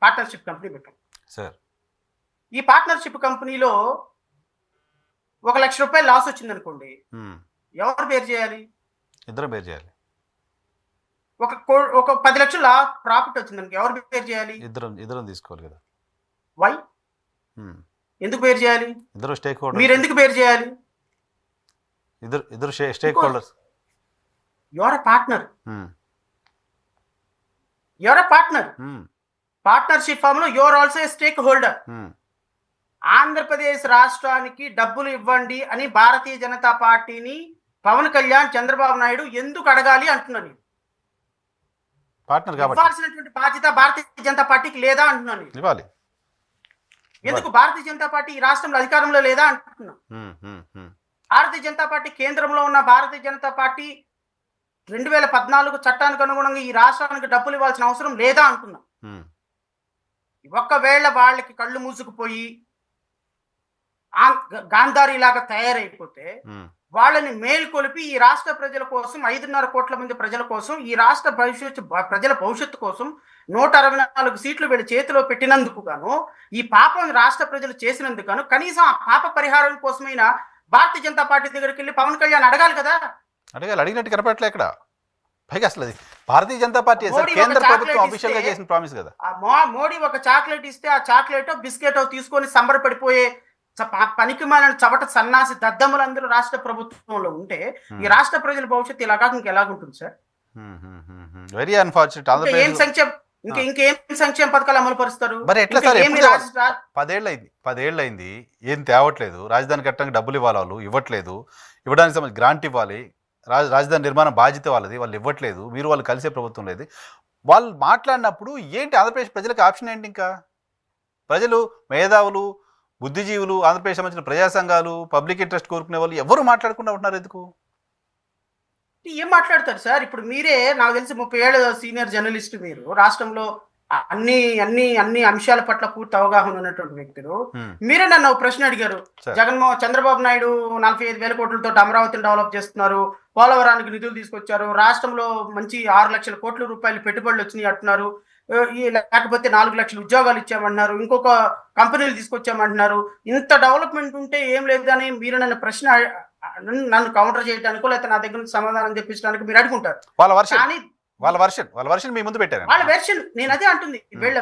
పార్ట్నర్షిప్ కంపెనీ పెట్టాం సార్. ఈ పార్ట్నర్షిప్ కంపెనీలో ₹1,00,000 లాస్ వచ్చింది అనుకోండి, ఎవరు బేర్ చేయాలి? ఇద్దరు బేర్ చేయాలి. ఒక 10 లక్షల ప్రాఫిట్ వచ్చింది, ఎవరు బేర్ చేయాలి? ఇద్దరం తీసుకోవాలి కదా. వై? ఎందుకు బేర్ చేయాలి? ఇద్దరు స్టేక్ హోల్డర్స్. మీరు ఎందుకు బేర్ చేయాలి? ఇద్దరు stake holders. Your a partner. Partnership firm లో your also a stake holder. Andhra Pradesh రాష్ట్రానికి డబ్బులు ఇవ్వండి అని భారతీయ జనతా పార్టీని పవన్ కళ్యాణ్, చంద్రబాబు నాయుడు ఎందుకు అడగాలి అంటున్నాను. పార్ట్నర్ కాబట్టి ఇవ్వాల్సినటువంటి బాధ్యత భారతీయ జనతా పార్టీకి లేదా అంటున్నాను. ఇవ్వాలి. ఎందుకు భారతీయ జనతా పార్టీ ఈ రాష్ట్రంలో అధికారంలో లేదా అంటున్నా. భారతీయ జనతా పార్టీ కేంద్రంలో ఉన్న భారతీయ జనతా పార్టీ 2014 చట్టానికి అనుగుణంగా ఈ రాష్ట్రానికి డబ్బులు ఇవ్వాల్సిన అవసరం లేదా అంటున్నా. ఒకవేళ వాళ్ళకి కళ్ళు మూసుకుపోయి గాంధారి లాగా తయారైపోతే వాళ్ళని మేల్కొలిపి ఈ రాష్ట్ర ప్రజల కోసం, 5.5 కోట్ల మంది ప్రజల కోసం, ఈ రాష్ట్ర ప్రజల భవిష్యత్తు కోసం 164 సీట్లు వీళ్ళ చేతిలో పెట్టినందుకు గాను, ఈ పాపం రాష్ట్ర ప్రజలు చేసినందుకు గాను కనీసం ఆ పాప పరిహారం కోసమైనా భారతీయ జనతా పార్టీ దగ్గరికి వెళ్ళి పవన్ కళ్యాణ్ అడగాలి కదా. అడిగినట్టు కనపడలే ఇక్కడ. పైగా అసలు భారతీయ జనతా పార్టీ కేంద్ర ప్రభుత్వం అఫీషియల్ గా చేసిన ప్రామిస్ కదా. మోడీ ఒక చాక్లెట్ ఇస్తే ఆ చాక్లెట్ బిస్కెట్ తీసుకొని సంబరపడిపోయే పనికి మాలిన చవట సన్నాసి దద్దములందరూ రాష్ట్ర ప్రభుత్వంలో ఉంటే ఈ రాష్ట్ర ప్రజల భవిష్యత్తు ఇలాగా ఇంకెలాగుంటుంది సార్? Very unfortunate. ఇంకా ఏం ఆంధ్రప్రదేశ్ సంక్షేమ ఇంకేం సంక్షేమ పథకాలు అమలు పరుస్తారు? మరి ఎట్లా ఇంకా సార్? ఏమి ఎప్పుడు 10 ఏళ్ళు అయింది ఏం తేవట్లేదు. రాజధాని కట్టడానికి డబ్బులు ఇవ్వాలి, వాళ్ళు ఇవ్వట్లేదు. ఇవ్వడానికి సంబంధించి గ్రాంట్ ఇవ్వాలి, రాజధాని నిర్మాణం బాధ్యత వాళ్ళది, వాళ్ళు ఇవ్వట్లేదు. మీరు వాళ్ళు కలిసే ప్రభుత్వం లేదు. వాళ్ళు మాట్లాడినప్పుడు ఏంటి ఆంధ్రప్రదేశ్ ప్రజలకు ఆప్షన్ ఏంటి? ఇంకా ప్రజలు, మేధావులు, బుద్ధిజీవులు, ఆంధ్రప్రదేశ్ సంబంధించిన ప్రజా సంఘాలు, పబ్లిక్ ఇంట్రెస్ట్ కోరుకునే వాళ్ళు ఎవరు మాట్లాడకుండా ఉంటున్నారు ఎందుకు? ఏం మాట్లాడతారు సార్? ఇప్పుడు మీరే నాకు తెలిసి 30 ఏళ్ళ సీనియర్ జర్నలిస్ట్, మీరు రాష్ట్రంలో అన్ని అన్ని అన్ని అంశాల పట్ల పూర్తి అవగాహన ఉన్నటువంటి వ్యక్తులు. మీరే నన్ను ఒక ప్రశ్న అడిగారు. చంద్రబాబు నాయుడు 45,000 కోట్లతో అమరావతిని డెవలప్ చేస్తున్నారు, పోలవరానికి నిధులు తీసుకొచ్చారు, రాష్ట్రంలో మంచి 6 లక్షల కోట్ల రూపాయలు పెట్టుబడులు వచ్చినాయి అంటున్నారు, లేకపోతే 4 లక్షల ఉద్యోగాలు ఇచ్చామంటున్నారు, ఇంకొక కంపెనీలు తీసుకొచ్చామంటున్నారు. ఇంత డెవలప్మెంట్ ఉంటే ఏం లేదని మీరు నన్ను ప్రశ్న నన్ను కౌంటర్ చేయడానికో లేకపోతే నా దగ్గర నుంచి సమాధానం చెప్పించడానికి మీరు అడుగుంటారు. కానీ వాళ్ళ వర్షన్ మీ ముందు పెట్టారు. వాళ్ళ వెర్షన్, నేను అదే అంటుంది, వీళ్ళ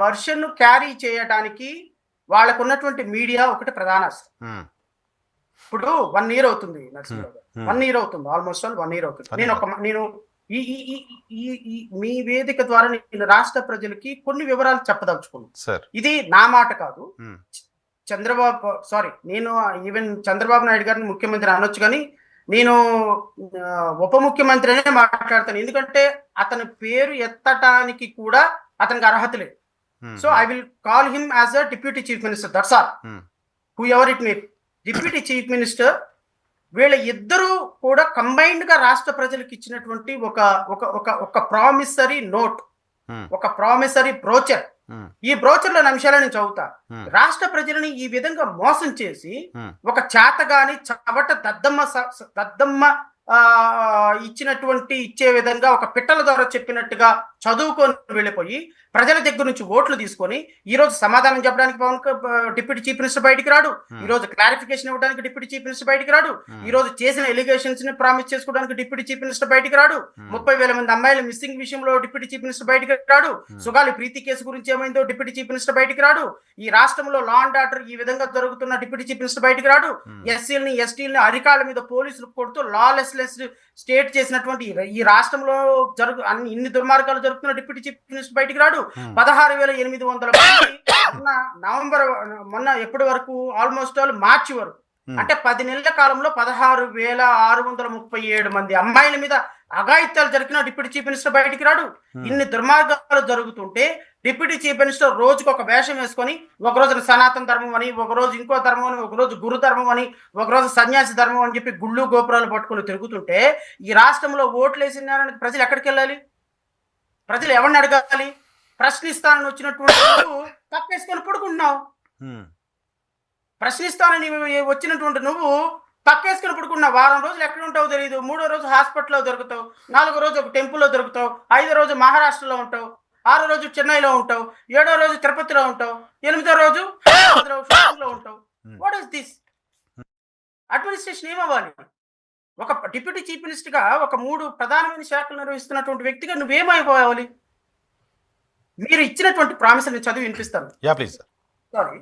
వెర్షన్ క్యారీ చేయడానికి వాళ్ళకు ఉన్నటువంటి మీడియా ఒకటి ప్రధాన అస్త్రం. ఇప్పుడు 1 year అవుతుంది నరసింహరావు గారు, 1 year అవుతుంది, ఆల్మోస్ట్ 1 year అవుతుంది. నేను మీ వేదిక ద్వారా నేను రాష్ట్ర ప్రజలకి కొన్ని వివరాలు చెప్పదలుచుకున్నాను. ఇది నా మాట కాదు, నేను ఈవెన్ చంద్రబాబు నాయుడు గారిని ముఖ్యమంత్రి అనొచ్చు, కానీ నేను ఉప ముఖ్యమంత్రి అనే మాట్లాడతాను. ఎందుకంటే అతని పేరు ఎత్తటానికి కూడా అతనికి అర్హత లేదు. So I will call him as a deputy chief minister, that's all, who ever it may. Deputy chief minister వీళ్ళ ఇద్దరు కూడా కంబైన్డ్ గా రాష్ట్ర ప్రజలకు ఇచ్చినటువంటి ఒక ప్రామిసరీ నోట్, ఒక ప్రామిసరీ బ్రోచర్. ఈ బ్రోచర్ లోని అంశాలను నేను చదువుతా. రాష్ట్ర ప్రజలని ఈ విధంగా మోసం చేసి ఒక చేతగాని చవట దద్దమ్మ ఇచ్చే విధంగా ఒక పిట్టల ద్వారా చెప్పినట్టుగా చదువుకొని వెళ్ళిపోయి ప్రజల దగ్గర నుంచి ఓట్లు తీసుకొని ఈ రోజు సమాధానం చెప్పడానికి డిప్యూటీ చీఫ్ మినిస్టర్ బయటికి రాడు, ఈ రోజు క్లారిఫికేషన్ ఇవ్వడానికి డిప్యూటీ చీఫ్ మినిస్టర్ బయటికి రాడు, ఈ రోజు చేసిన ఎలిగేషన్స్ ని ప్రామిస్ చేసుకోవడానికి డిప్యూటీ చీఫ్ మినిస్టర్ బయటికి రాడు, 30,000 మంది అమ్మాయిల మిస్సింగ్ విషయంలో డిప్యూటీ చీఫ్ మినిస్టర్ బయటికి రాడు, సుగాలి ప్రీతి కేసు గురించి ఏమైందో డిప్యూటీ చీఫ్ మినిస్టర్ బయటికి రాడు, ఈ రాష్ట్రంలో లా అండ్ ఆర్డర్ ఈ విధంగా జరుగుతున్న డిప్యూటీ చీఫ్ మినిస్టర్ బయటికి రాడు, ఎస్సీలని ఎస్టీలని అరికాళ్ళ మీద పోలీసులు కొడుతూ లాలెస్లెస్ స్టేట్ చేసినటువంటి ఈ రాష్ట్రంలో ఇన్ని దుర్మార్గాలు జరుగుతున్న డిప్యూటీ చీఫ్ మినిస్టర్ బయటికి రాడు. 16,800 మంది మొన్న ఎప్పటి వరకు ఆల్మోస్ట్ మార్చి వరకు, అంటే 10 నెలల కాలంలో 16,637 మంది అమ్మాయిల మీద అఘాయిత్యాలు జరిగిన డిప్యూటీ చీఫ్ మినిస్టర్ బయటికి రాడు. ఇన్ని దుర్మార్గాలు జరుగుతుంటే డిప్యూటీ చీఫ్ మినిస్టర్ రోజుకు ఒక వేషం వేసుకొని, ఒక రోజు సనాతన ధర్మం అని, ఒక రోజు ఇంకో ధర్మం అని, ఒక రోజు గురు ధర్మం అని, ఒక రోజు సన్యాసి ధర్మం అని చెప్పి గుళ్ళు గోపురాలు పట్టుకుని తిరుగుతుంటే ఈ రాష్ట్రంలో ఓట్లు వేసిన ప్రజలు ఎక్కడికి వెళ్ళాలి? ప్రజలు ఎవరిని అడగాలి? ప్రశ్నిస్తానని వచ్చినటువంటి నువ్వు పక్కేసుకొని పడుకుంటున్నావు. ప్రశ్నిస్తానని వచ్చినటువంటి నువ్వు పక్కేసుకొని పడుకున్నావు. వారం రోజులు ఎక్కడ ఉంటావు తెలియదు, 3వ రోజు హాస్పిటల్లో దొరుకుతావు, 4వ రోజు ఒక టెంపుల్లో దొరుకుతావు, 5వ రోజు మహారాష్ట్రలో ఉంటావు, 6వ రోజు చెన్నైలో ఉంటావు, 7వ రోజు తిరుపతిలో ఉంటావు, 8వ రోజు హైదరాబాద్లో ఉంటావు. What is this? అడ్మినిస్ట్రేషన్ ఏమవ్వాలి? ఒక డిప్యూటీ చీఫ్ మినిస్టర్ గా ఒక 3 ప్రధానమైన శాఖలు నిర్వహిస్తున్నటువంటి వ్యక్తిగా నువ్వేమైపోవాలి? మీరు ఇచ్చినటువంటి ప్రామిస్ నేను చదివి వినిపిస్తాను. సారీ,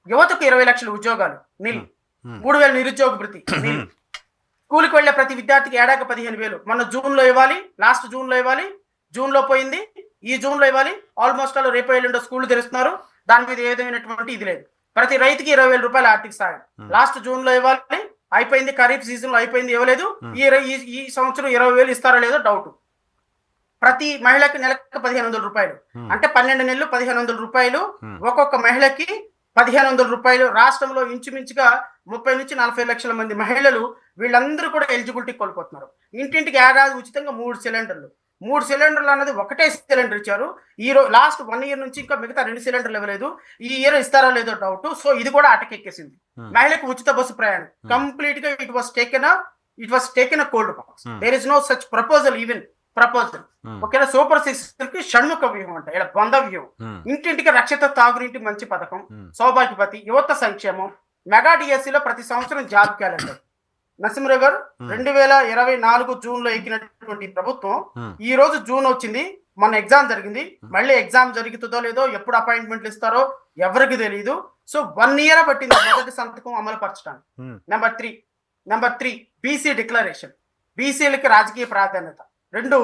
యువతకు 20 లక్షల ఉద్యోగాలు నిల్, 3,000 నిరుద్యోగ భృతి నిల్, స్కూల్కి వెళ్లే ప్రతి విద్యార్థికి ఏడాది 15,000. మొన్న జూన్లో ఇవ్వాలి, లాస్ట్ జూన్లో ఇవ్వాలి, జూన్లో పోయింది, ఈ జూన్లో ఇవ్వాలి. ఆల్మోస్ట్ ఆల్ రేపు ఎల్లుండో స్కూల్ తెరుస్తున్నారు, దాని మీద ఏదైనటువంటి ఇది లేదు. ప్రతి రైతుకి 20,000 రూపాయల ఆర్థిక సాయం లాస్ట్ జూన్లో ఇవ్వాలి, అయిపోయింది. ఖరీఫ్ సీజన్ లో అయిపోయింది, ఇవ్వలేదు. ఈ సంవత్సరం 20,000 ఇస్తారో లేదో డౌట్. ప్రతి మహిళకి నెలకు 1,500 రూపాయలు, అంటే 12 నెలలు 1,500 రూపాయలు. ఒక్కొక్క మహిళకి 1,500 రూపాయలు. రాష్ట్రంలో ఇంచుమించుగా 30 నుంచి 40 లక్షల మంది మహిళలు, వీళ్ళందరూ కూడా ఎలిజిబిలిటీ కోల్పోతున్నారు. ఇంటింటికి ఏడాది ఉచితంగా 3 సిలిండర్లు. 3 సిలిండర్లు అన్నది ఒకటే సిలిండర్ ఇచ్చారు. ఈ రోజు లాస్ట్ 1 year నుంచి ఇంకా మిగతా 2 సిలిండర్లు ఇవ్వలేదు. ఈ ఇయర్ ఇస్తారో లేదో డౌట్. సో ఇది కూడా అటకెక్కేసింది. మహిళలకు ఉచిత బస్సు ప్రయాణం కంప్లీట్ గా it was taken a cold box. There is no such proposal, even proposal. ఓకేనా? సూపర్ 6 కి షణ్ముఖ వ్యూహం అంట, ఇలా బొంద వ్యూహం. ఇంటింటికి రక్షిత తాగునీటి మంచి పథకం, సౌభాగ్యపతి, యువత సంక్షేమం, మెగా డిఎస్సిలో ప్రతి సంవత్సరం జాబ్ క్యాలెండర్. నరసింహరావు గారు 2024 జూన్ లో ఎక్కినటువంటి ప్రభుత్వం ఈ రోజు జూన్ వచ్చింది, మొన్న ఎగ్జామ్ జరిగింది. మళ్ళీ ఎగ్జామ్ జరుగుతుందో లేదో, ఎప్పుడు అపాయింట్మెంట్లు ఇస్తారో ఎవరికి తెలియదు. సో 1 year పట్టింది మొదటి సంతకం అమలు పరచడానికి. Number 3 BC declaration. బీసీలకి రాజకీయ ప్రాధాన్యత. 2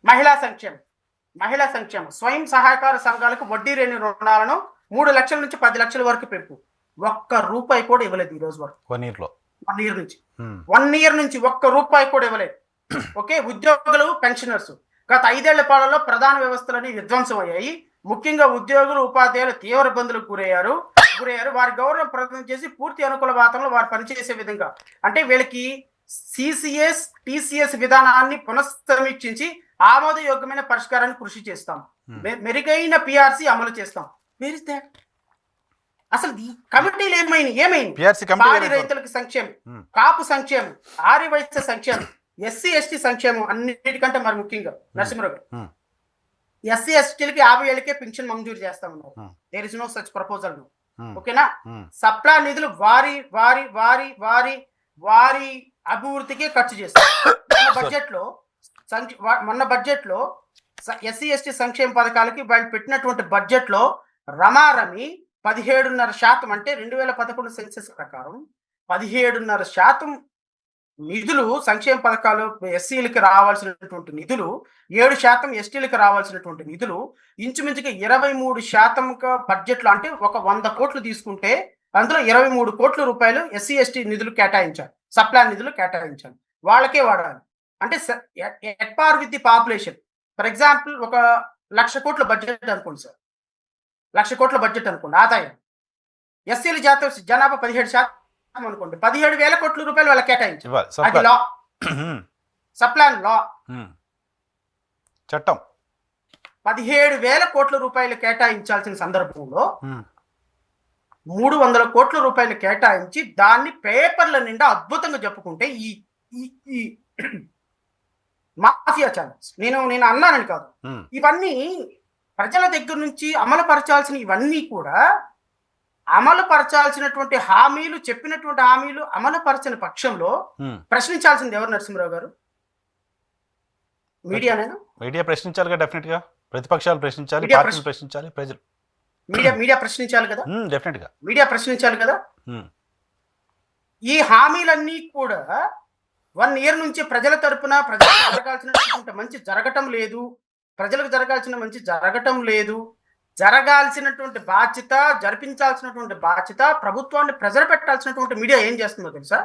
మహిళా సంక్షేమం స్వయం సహాయకార సంఘాలకు వడ్డీ లేని రుణాలను 3 లక్షల నుంచి 10 లక్షల వరకు పెంపు. ఒక్క రూపాయి కూడా ఇవ్వలేదు ఈ రోజు వరకు. 1 year లో 1 year నుంచి 1 year నుంచి ఒక్క రూపాయి కూడా ఇవ్వలేదు. ఓకే, ఉద్యోగులు పెన్షనర్స్ గత 5 ఏళ్ల పాలనలో ప్రధాన వ్యవస్థలన్నీ విధ్వంసం అయ్యాయి. ముఖ్యంగా ఉద్యోగులు ఉపాధ్యాయులు తీవ్ర ఇబ్బందులకు గురయ్యారు. వారి గౌరవం ప్రదర్శన చేసి పూర్తి అనుకూల వాతావరణంలో వారు పనిచేసే విధంగా, అంటే వీళ్ళకి సిసిఎస్ టీసీఎస్ విధానాన్ని పునఃసమీక్షించి ఆమోదయోగ్యమైన పరిష్కారాన్ని కృషి చేస్తాం. మెరుగైన పిఆర్సి అమలు చేస్తాం. Where is that? అసలు ఈ కమిటీలు ఏమైంది? పాడి రైతులకు సంక్షేమం, కాపు సంక్షేమం, ఆర్యవైశ్య సంక్షేమం, ఎస్సీ ఎస్టీ సంక్షేమం, అన్నిటికంటే మరి ముఖ్యంగా నరసింహరావు గారు ఎస్సీ ఎస్టీలకి 50 ఏళ్ళకే పింఛన్ మంజూరు చేస్తామన్నారు. There is no such proposal. ఓకేనా? సప్లా నిధులు వారి వారి వారి వారి వారి అభివృద్ధికి ఖర్చు చేస్తారు. మొన్న బడ్జెట్ లో ఎస్సీ ఎస్టీ సంక్షేమ పథకాలకి వాళ్ళు పెట్టినటువంటి బడ్జెట్ లో రమారమి 17.5%, అంటే 2011 సెన్సెస్ ప్రకారం 17.5% నిధులు సంక్షేమ పథకాలు ఎస్సీలకి రావాల్సినటువంటి నిధులు, 7% ఎస్టీలకు రావాల్సినటువంటి నిధులు, ఇంచుమించుగా 23% బడ్జెట్లో, అంటే ఒక 100 కోట్లు తీసుకుంటే అందులో 23 కోట్ల రూపాయలు ఎస్సీ ఎస్టీ నిధులు కేటాయించాలి, సప్లా నిధులు కేటాయించాలి, వాళ్ళకే వాడాలి. అంటే at par with the population. For example ఒక 1,00,000 కోట్ల బడ్జెట్ అనుకోండి సార్, 1,00,000 కోట్ల బడ్జెట్ అనుకోండి ఆదాయం. ఎస్సీల జనాభా 17% అనుకోండి, 17,000 కోట్ల రూపాయలు వాళ్ళకి కేటాయించాలి. అది లా, సప్లాన్ లా చట్టం. 17,000 కోట్ల రూపాయలు కేటాయించాల్సిన సందర్భంలో 300 కోట్ల రూపాయలు కేటాయించి దాన్ని పేపర్ల నిండా అద్భుతంగా చెప్పుకుంటే ఈ మాఫియా ఛానల్స్, నేను అన్నానని కాదు, ఇవన్నీ ప్రజల దగ్గర నుంచి అమలుపరచాల్సిన, ఇవన్నీ కూడా అమలుపరచాల్సినటువంటి హామీలు, చెప్పినటువంటి హామీలు అమలుపరచని పక్షంలో ప్రశ్నించాల్సింది ఎవరు నరసింహరావు గారు? మీడియానేనా? మీడియా ప్రశ్నించాలిగా, డెఫినెట్ గా ప్రతిపక్షాలు ప్రశ్నించాలి, పార్టీలు ప్రశ్నించాలి, ప్రజలు మీడియా ప్రశ్నించాలి కదా, డెఫినెట్ గా మీడియా ప్రశ్నించాలి కదా. ఈ హామీలన్నీ కూడా 1 year నుంచి ప్రజల తరపున ప్రజలకు జరగాల్సినటువంటి మంచి జరగటం లేదు, ప్రజలకు జరగాల్సిన మంచి జరగటం లేదు. జరగాల్సినటువంటి బాధ్యత, జరిపించాల్సినటువంటి బాధ్యత, ప్రభుత్వాన్ని ప్రెజర్ పెట్టాల్సినటువంటి మీడియా ఏం చేస్తుందో తెలుసా?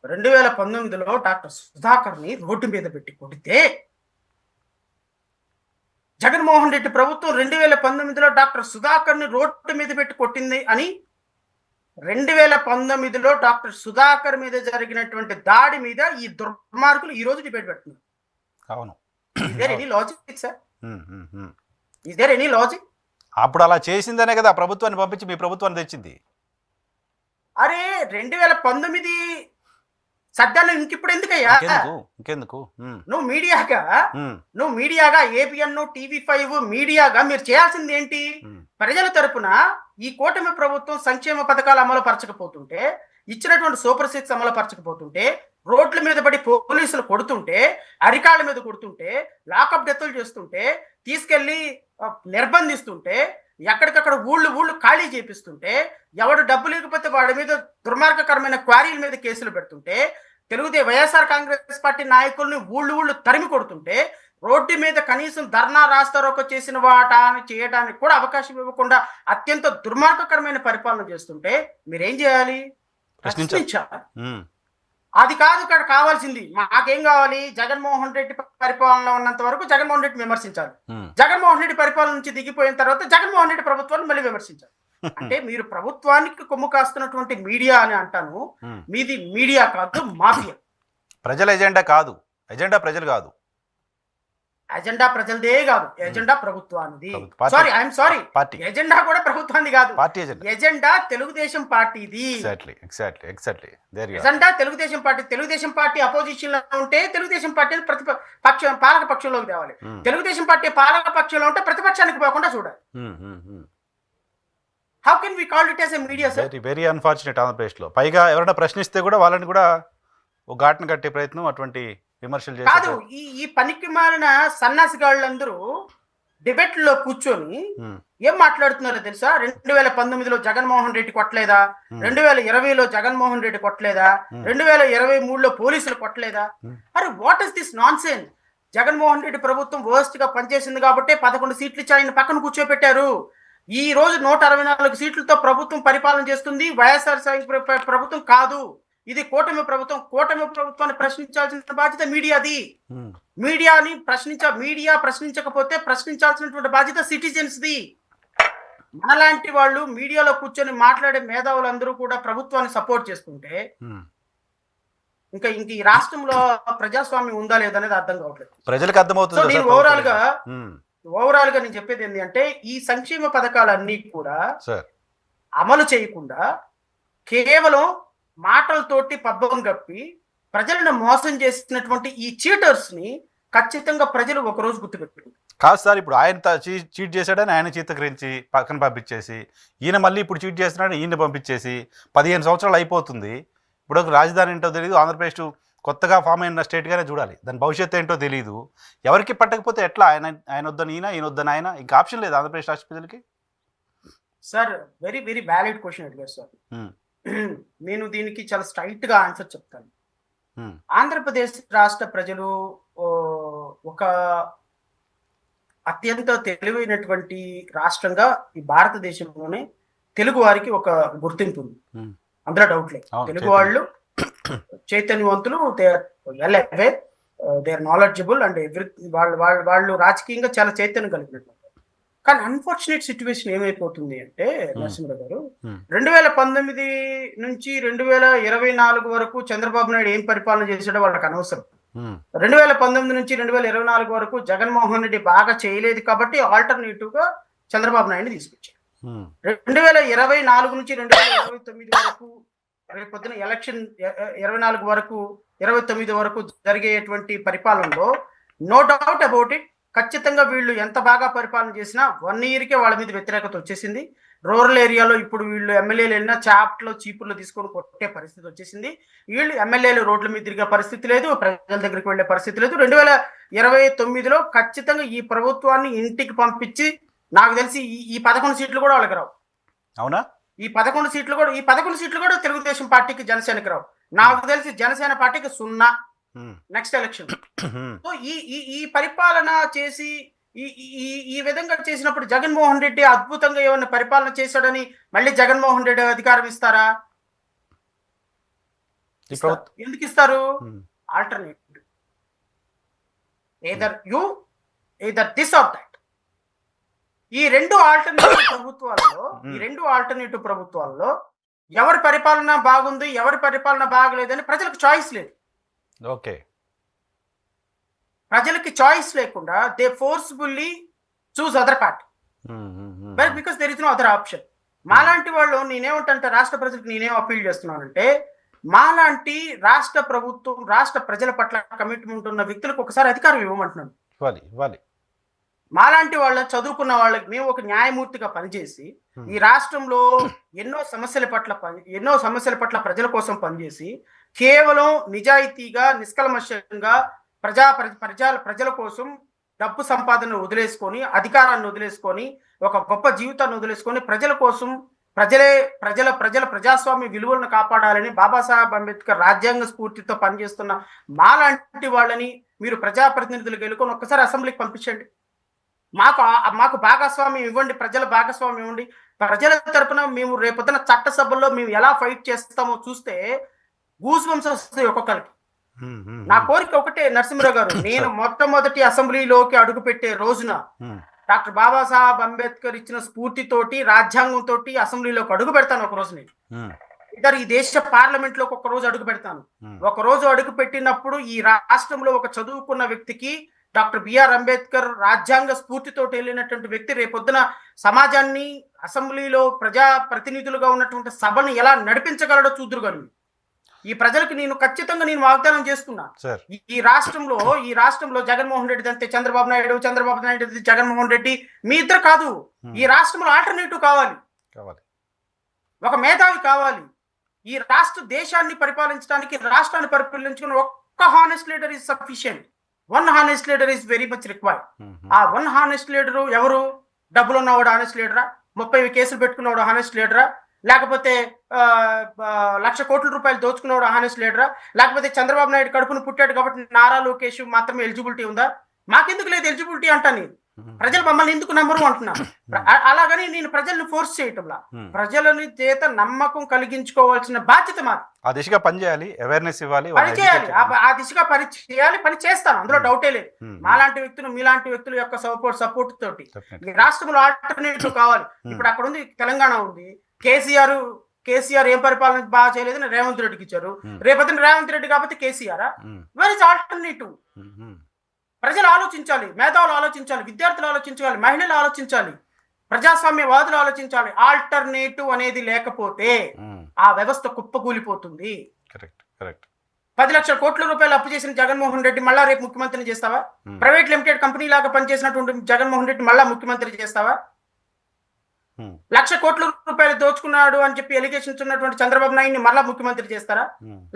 2019లో డాక్టర్ సుధాకర్ని రోడ్డు మీద పెట్టి కొడితే, జగన్మోహన్ రెడ్డి ప్రభుత్వం 2019లో డాక్టర్ సుధాకర్ని రోడ్డు మీద పెట్టి కొట్టింది అని 2019లో డాక్టర్ సుధాకర్ మీద జరిగినటువంటి దాడి మీద ఈ దుర్మార్గులు ఈ రోజు డిబేట్ పెడుతున్నారు. అవును. Is there any logic, sir? Is there any logic? అప్పుడు అలా చేసిందనే కదా ప్రభుత్వాన్ని పంపించి మీ ప్రభుత్వాన్ని తెచ్చింది. అరే 2019 సద్దాను ఇంకిప్పుడు ఎందుకయ్యా? ఇంకెందుకు? నువ్వు మీడియాగా ఏబిఎన్, TV5 మీడియాగా మీరు చేయాల్సింది ఏంటి? ప్రజల తరపున ఈ కూటమి ప్రభుత్వం సంక్షేమ పథకాలు అమలు పరచకపోతుంటే, ఇచ్చినటువంటి సూపర్ 6 అమలు పరచకపోతుంటే, రోడ్ల మీద పడి పోలీసులు కొడుతుంటే, అరికాళ్ళ మీద కొడుతుంటే, లాకప్ డెత్తులు చేస్తుంటే, తీసుకెళ్లి నిర్బంధిస్తుంటే, ఎక్కడికక్కడ ఊళ్ళు ఖాళీ చేపిస్తుంటే, ఎవడు డబ్బు లేకపోతే వాడి మీద దుర్మార్గకరమైన క్వారీల మీద కేసులు పెడుతుంటే, వైఎస్ఆర్ కాంగ్రెస్ పార్టీ నాయకుల్ని ఊళ్ళు తరిమి కొడుతుంటే, రోడ్డు మీద కనీసం ధర్నా రాస్తారోకో చేసిన చేయడానికి కూడా అవకాశం ఇవ్వకుండా అత్యంత దుర్మార్గకరమైన పరిపాలన చేస్తుంటే మీరేం చేయాలి? ప్రశ్నించాలి. అది కాదు ఇక్కడ కావాల్సింది. మాకేం కావాలి? జగన్మోహన్ రెడ్డి పరిపాలన ఉన్నంత వరకు జగన్మోహన్ రెడ్డి విమర్శించాలి, జగన్మోహన్ రెడ్డి పరిపాలన నుంచి దిగిపోయిన తర్వాత జగన్మోహన్ రెడ్డి ప్రభుత్వాన్ని మళ్ళీ విమర్శించాలి. అంటే మీరు ప్రభుత్వానికి కొమ్ము కాస్తున్నటువంటి మీడియా అని అంటాను. మీది మీడియా కాదు, మాఫియా. ప్రజల ఎజెండా కాదు, ఎజెండా ప్రజలు కాదు, ఎజెండా ప్రజలదే కాదు, ఎజెండా ప్రభుత్వానిది. సారీ, ఎజెండా కూడా ప్రభుత్వాన్ని కాదు, ఎజెండా తెలుగుదేశం పార్టీది. ఎజెండా తెలుగుదేశం పార్టీ అపోజిషన్ లో ఉంటే తెలుగుదేశం పార్టీ పాలక పక్షంలోకి తేవాలి, తెలుగుదేశం పార్టీ పాలక పక్షంలో ఉంటే ప్రతిపక్షానికి పోకుండా చూడాలి. How can we call it as a media sir? Very unfortunate Andhra Pradesh లో. పైగా ఎవరైనా ప్రశ్నిస్తే కూడా వాళ్ళని కూడా ఒక ఘాటును కట్టే ప్రయత్నం, అటువంటి విమర్శలు కాదు. ఈ పనికి మారిన సన్నాసిగాళ్ళందరూ డిబేట్లో కూర్చొని ఉమ్, ఏం మాట్లాడుతున్నారో తెలుసా? 2019లో జగన్మోహన్ రెడ్డి కొట్టలేదా? 2020లో జగన్మోహన్ రెడ్డి కొట్టలేదా? 2023లో పోలీసులు కొట్టలేదా? అరే what is this non sense? Jaganmohan Reddy ప్రభుత్వం వర్స్ట్ గా పనిచేసింది కాబట్టి 11 సీట్లు ఇచ్చి ఆయన పక్కన కూర్చోబెట్టారు. ఈ రోజు 164 సీట్లతో ప్రభుత్వం పరిపాలన చేస్తుంది. ప్రభుత్వం కాదు, ఇది కూటమి ప్రభుత్వం. కూటమి ప్రభుత్వాన్ని ప్రశ్నించాల్సిన బాధ్యత మీడియాది. ఉమ్, మీడియా ప్రశ్నించకపోతే ప్రశ్నించాల్సినటువంటి బాధ్యత సిటిజన్స్ ది. మనలాంటి వాళ్ళు మీడియాలో కూర్చొని మాట్లాడే మేధావులందరూ కూడా ప్రభుత్వాన్ని సపోర్ట్ చేసుకుంటే ఉమ్. ఇంకా ఈ రాష్ట్రంలో ప్రజాస్వామ్యం ఉందా లేదా అనేది అర్థం కావట్లేదు. ప్రజలకు సో అర్థమవుతుంది నేను సార్ ఓవరాల్ గా ప్రభుత్వం. నేను చెప్పేది ఏంటి అంటే, ఈ సంక్షేమ పథకాలన్నీ కూడా సార్ అమలు చేయకుండా కేవలం మాటలతోటి పబ్బం గప్పి ప్రజలను మోసం చేసినటువంటి ఈ చీటర్స్ ని ఖచ్చితంగా ప్రజలు ఒకరోజు గుర్తుపెట్టుకుంటారు. కాదు సార్, ఇప్పుడు ఆయన చీట్ చేశాడని ఆయన చీతకరించి పక్కన పంపించేసి, ఈయన మళ్ళీ ఇప్పుడు చీట్ చేస్తున్నాడని ఈయన పంపించేసి 15 సంవత్సరాలు అయిపోతుంది. ఇప్పుడు ఒక రాజధాని ఏంటో తెలియదు, ఆంధ్రప్రదేశ్ కొత్తగా ఫామ్ అయిన స్టేట్గానే చూడాలి, దాని భవిష్యత్తు ఏంటో తెలియదు. ఎవరికి పట్టకపోతే ఎట్లా? ఆయన వద్దని ఈయన వద్దని ఆయన, ఇంకా ఆప్షన్ లేదు ఆంధ్రప్రదేశ్ రాష్ట్ర ప్రజలకి. Sir very very valid question అడిగారు సార్. నేను దీనికి చాలా స్ట్రైట్ గా ఆన్సర్ చెప్తాను. ఆంధ్రప్రదేశ్ రాష్ట్ర ప్రజలు ఒక అత్యంత తెలివైనటువంటి రాష్ట్రంగా ఈ భారతదేశంలోనే తెలుగు వారికి ఒక గుర్తింపు ఉంది, అందులో డౌట్ లేదు. తెలుగు వాళ్ళు చైతన్యవంతులు, దే ఆర్ నాలెడ్జబుల్ అండ్ వాళ్ళు రాజకీయంగా చాలా చైతన్యం కలిగినట్టు. కానీ అన్ఫార్చునేట్ సిచ్యువేషన్ ఏమైపోతుంది అంటే నరసింహరావు గారు, 2019 నుంచి 2024 వరకు చంద్రబాబు నాయుడు ఏం పరిపాలన చేశాడో వాళ్ళకి అనవసరం. 2019 నుంచి 2024 వరకు జగన్మోహన్ రెడ్డి బాగా చేయలేదు కాబట్టి ఆల్టర్నేటివ్ గా చంద్రబాబు నాయుడు తీసుకొచ్చారు. 2024 నుంచి 2029 వరకు, రేపు పొద్దున ఎలక్షన్ 24 వరకు 29 వరకు జరిగేటువంటి పరిపాలనలో నో డౌట్ అబౌట్ ఇట్, ఖచ్చితంగా వీళ్ళు ఎంత బాగా పరిపాలన చేసినా 1 ఇయర్కే వాళ్ళ మీద వ్యతిరేకత వచ్చేసింది. రూరల్ ఏరియాలో ఇప్పుడు వీళ్ళు ఎమ్మెల్యేలు వెళ్ళినా చాప్ట్లో చీపుర్లు తీసుకొని కొట్టే పరిస్థితి వచ్చేసింది. వీళ్ళు ఎమ్మెల్యేలు రోడ్ల మీద తిరిగే పరిస్థితి లేదు, ప్రజల దగ్గరికి వెళ్లే పరిస్థితి లేదు. 2029లో ఖచ్చితంగా ఈ ప్రభుత్వాన్ని ఇంటికి పంపించి, నాకు తెలిసి ఈ 11 సీట్లు కూడా వాళ్ళకి రావు. అవునా? ఈ 11 సీట్లు కూడా తెలుగుదేశం పార్టీకి, జనసేనకి రావు. నాకు తెలిసి జనసేన పార్టీకి 0 నెక్స్ట్ ఎలక్షన్. సో ఈ పరిపాలన చేసి ఈ విధంగా చేసినప్పుడు జగన్మోహన్ రెడ్డి అద్భుతంగా ఏమన్నా పరిపాలన చేశాడని మళ్ళీ జగన్మోహన్ రెడ్డి అధికారం ఇస్తారా? ఎందుకు ఇస్తారు? Alternative, either this or that. ఈ రెండు ఆల్టర్నేటివ్ ప్రభుత్వాలలో ఎవరి పరిపాలన బాగుంది, ఎవరి పరిపాలన బాగలేదని ప్రజలకు చాయిస్ లేదు. ఓకే, ప్రజలకి చాయిస్ లేకుండా they forcefully choose other party because there is no other option. మాలాంటి వాళ్ళు నేనేమంటే రాష్ట్ర ప్రజలకు నేనేం అపీల్ చేస్తున్నానంటే, మాలాంటి రాష్ట్ర ప్రభుత్వం, రాష్ట్ర ప్రజల పట్ల కమిట్మెంట్ ఉన్న వ్యక్తులకు ఒకసారి అధికారం ఇవ్వమంటున్నాను. మాలాంటి వాళ్ళ చదువుకున్న వాళ్ళకి మేము ఒక న్యాయమూర్తిగా పనిచేసి ఈ రాష్ట్రంలో ఎన్నో సమస్యల పట్ల ప్రజల కోసం పనిచేసి కేవలం నిజాయితీగా, నిష్కల్మషంగా ప్రజల కోసం డబ్బు సంపాదనను వదిలేసుకొని, అధికారాన్ని వదిలేసుకొని, ఒక గొప్ప జీవితాన్ని వదిలేసుకొని ప్రజల కోసం, ప్రజాస్వామ్య విలువలను కాపాడాలని బాబాసాహెబ్ అంబేద్కర్ రాజ్యాంగ స్ఫూర్తితో పనిచేస్తున్న మాలాంటి వాళ్ళని మీరు ప్రజాప్రతినిధులకు వెళ్ళుకొని ఒక్కసారి అసెంబ్లీకి పంపించండి. మాకు భాగస్వామ్యం ఇవ్వండి, ప్రజల భాగస్వామ్యం ఇవ్వండి. ప్రజల తరపున మేము రేపొద్దున చట్టసభల్లో మేము ఎలా ఫైట్ చేస్తామో చూస్తే గూస్ బంప్స్ వస్తాయి ఒక్కొక్కరికి. నా కోరిక ఒకటే నరసింహరావు గారు, నేను మొట్టమొదటి అసెంబ్లీలోకి అడుగుపెట్టే రోజున డాక్టర్ బాబాసాహెబ్ అంబేద్కర్ ఇచ్చిన స్ఫూర్తితోటి, రాజ్యాంగంతో అసెంబ్లీలోకి అడుగు పెడతాను. ఒక రోజు నేను ఈ దేశ పార్లమెంట్ లోకి ఒక రోజు అడుగు పెడతాను. ఒక రోజు అడుగు పెట్టినప్పుడు ఈ రాష్ట్రంలో ఒక చదువుకున్న వ్యక్తికి, డాక్టర్ బిఆర్ అంబేద్కర్ రాజ్యాంగ స్ఫూర్తితో వెళ్ళినటువంటి వ్యక్తి రేపొద్దున సమాజాన్ని, అసెంబ్లీలో ప్రజా ప్రతినిధులుగా ఉన్నటువంటి సభను ఎలా నడిపించగలడో చూద్దురుగాను. ఈ ప్రజలకు నేను ఖచ్చితంగా వాగ్దానం చేస్తున్నా. ఈ రాష్ట్రంలో జగన్మోహన్ రెడ్డి అంతే చంద్రబాబు నాయుడు జగన్మోహన్ రెడ్డి, మీ ఇద్దరు కాదు. ఈ రాష్ట్రంలో ఆల్టర్నేటివ్ కావాలి, ఒక మేధావి కావాలి. ఈ రాష్ట్ర దేశాన్ని పరిపాలించడానికి, రాష్ట్రాన్ని పరిపాలించుకుని ఒక్క honest leader is sufficient. One honest leader is very much required. ఆ వన్ హానెస్ట్ లీడరు ఎవరు? డబ్బులు ఉన్నవాడు హానెస్ట్ లీడరా? 30 కేసులు పెట్టుకున్నవాడు హానెస్ట్ లీడరా? లేకపోతే 1,00,000 కోట్ల రూపాయలు దోచుకున్నవాడు హానెస్ట్ లీడరా? లేకపోతే చంద్రబాబు నాయుడు కడుపును పుట్టాడు కాబట్టి నారా లోకేష్ మాత్రమే ఎలిజిబిలిటీ ఉందా? మాకెందుకు లేదు ఎలిజిబిలిటీ అంటా నేను. ప్రజలు మమ్మల్ని ఎందుకు నమ్మరు అంటున్నా. అలాగని నేను ప్రజల్ని ఫోర్స్ చేయటంలా. ప్రజలని చేత నమ్మకం కలిగించుకోవాల్సిన బాధ్యత మాది. ఆ దిశగా పనిచేయాలి, అవేర్నెస్ ఇవ్వాలి, పని చేయాలి, ఆ దిశగా పని చేయాలి, పని చేస్తాను, అందులో డౌటే లేదు. మాలాంటి వ్యక్తులు మీలాంటి వ్యక్తుల యొక్క సపోర్ట్ తోటి ఈ రాష్ట్రంలో ఆల్టర్నేటివ్ కావాలి. ఇప్పుడు అక్కడ ఉంది, తెలంగాణ ఉంది. కేసీఆర్ ఏం పరిపాలన బాగా చేయలేదని రేవంత్ రెడ్డికి ఇచ్చారు. రేపొద్దున రేవంత్ రెడ్డి కాబట్టి కేసీఆర్ వేర్ ఇస్ ఆల్టర్నేటివ్? ప్రజలు ఆలోచించాలి, మేధావులు ఆలోచించాలి, విద్యార్థులు ఆలోచించాలి, మహిళలు ఆలోచించాలి, ప్రజాస్వామ్యవాదులు ఆలోచించాలి. ఆల్టర్నేటివ్ అనేది లేకపోతే ఆ వ్యవస్థ కుప్పకూలిపోతుంది. 10 లక్షల కోట్ల రూపాయలు అప్పు చేసిన జగన్మోహన్ రెడ్డి మళ్ళా రేపు ముఖ్యమంత్రిని చేస్తావా? ప్రైవేట్ లిమిటెడ్ కంపెనీ లాగా పనిచేసినటువంటి జగన్మోహన్ రెడ్డి మళ్ళా ముఖ్యమంత్రి చేస్తావా? 1,00,000 కోట్ల రూపాయలు దోచుకున్నాడు అని చెప్పి ఎలిగేషన్స్ ఉన్నటువంటి చంద్రబాబు నాయుడిని మళ్ళా ముఖ్యమంత్రి చేస్తారా?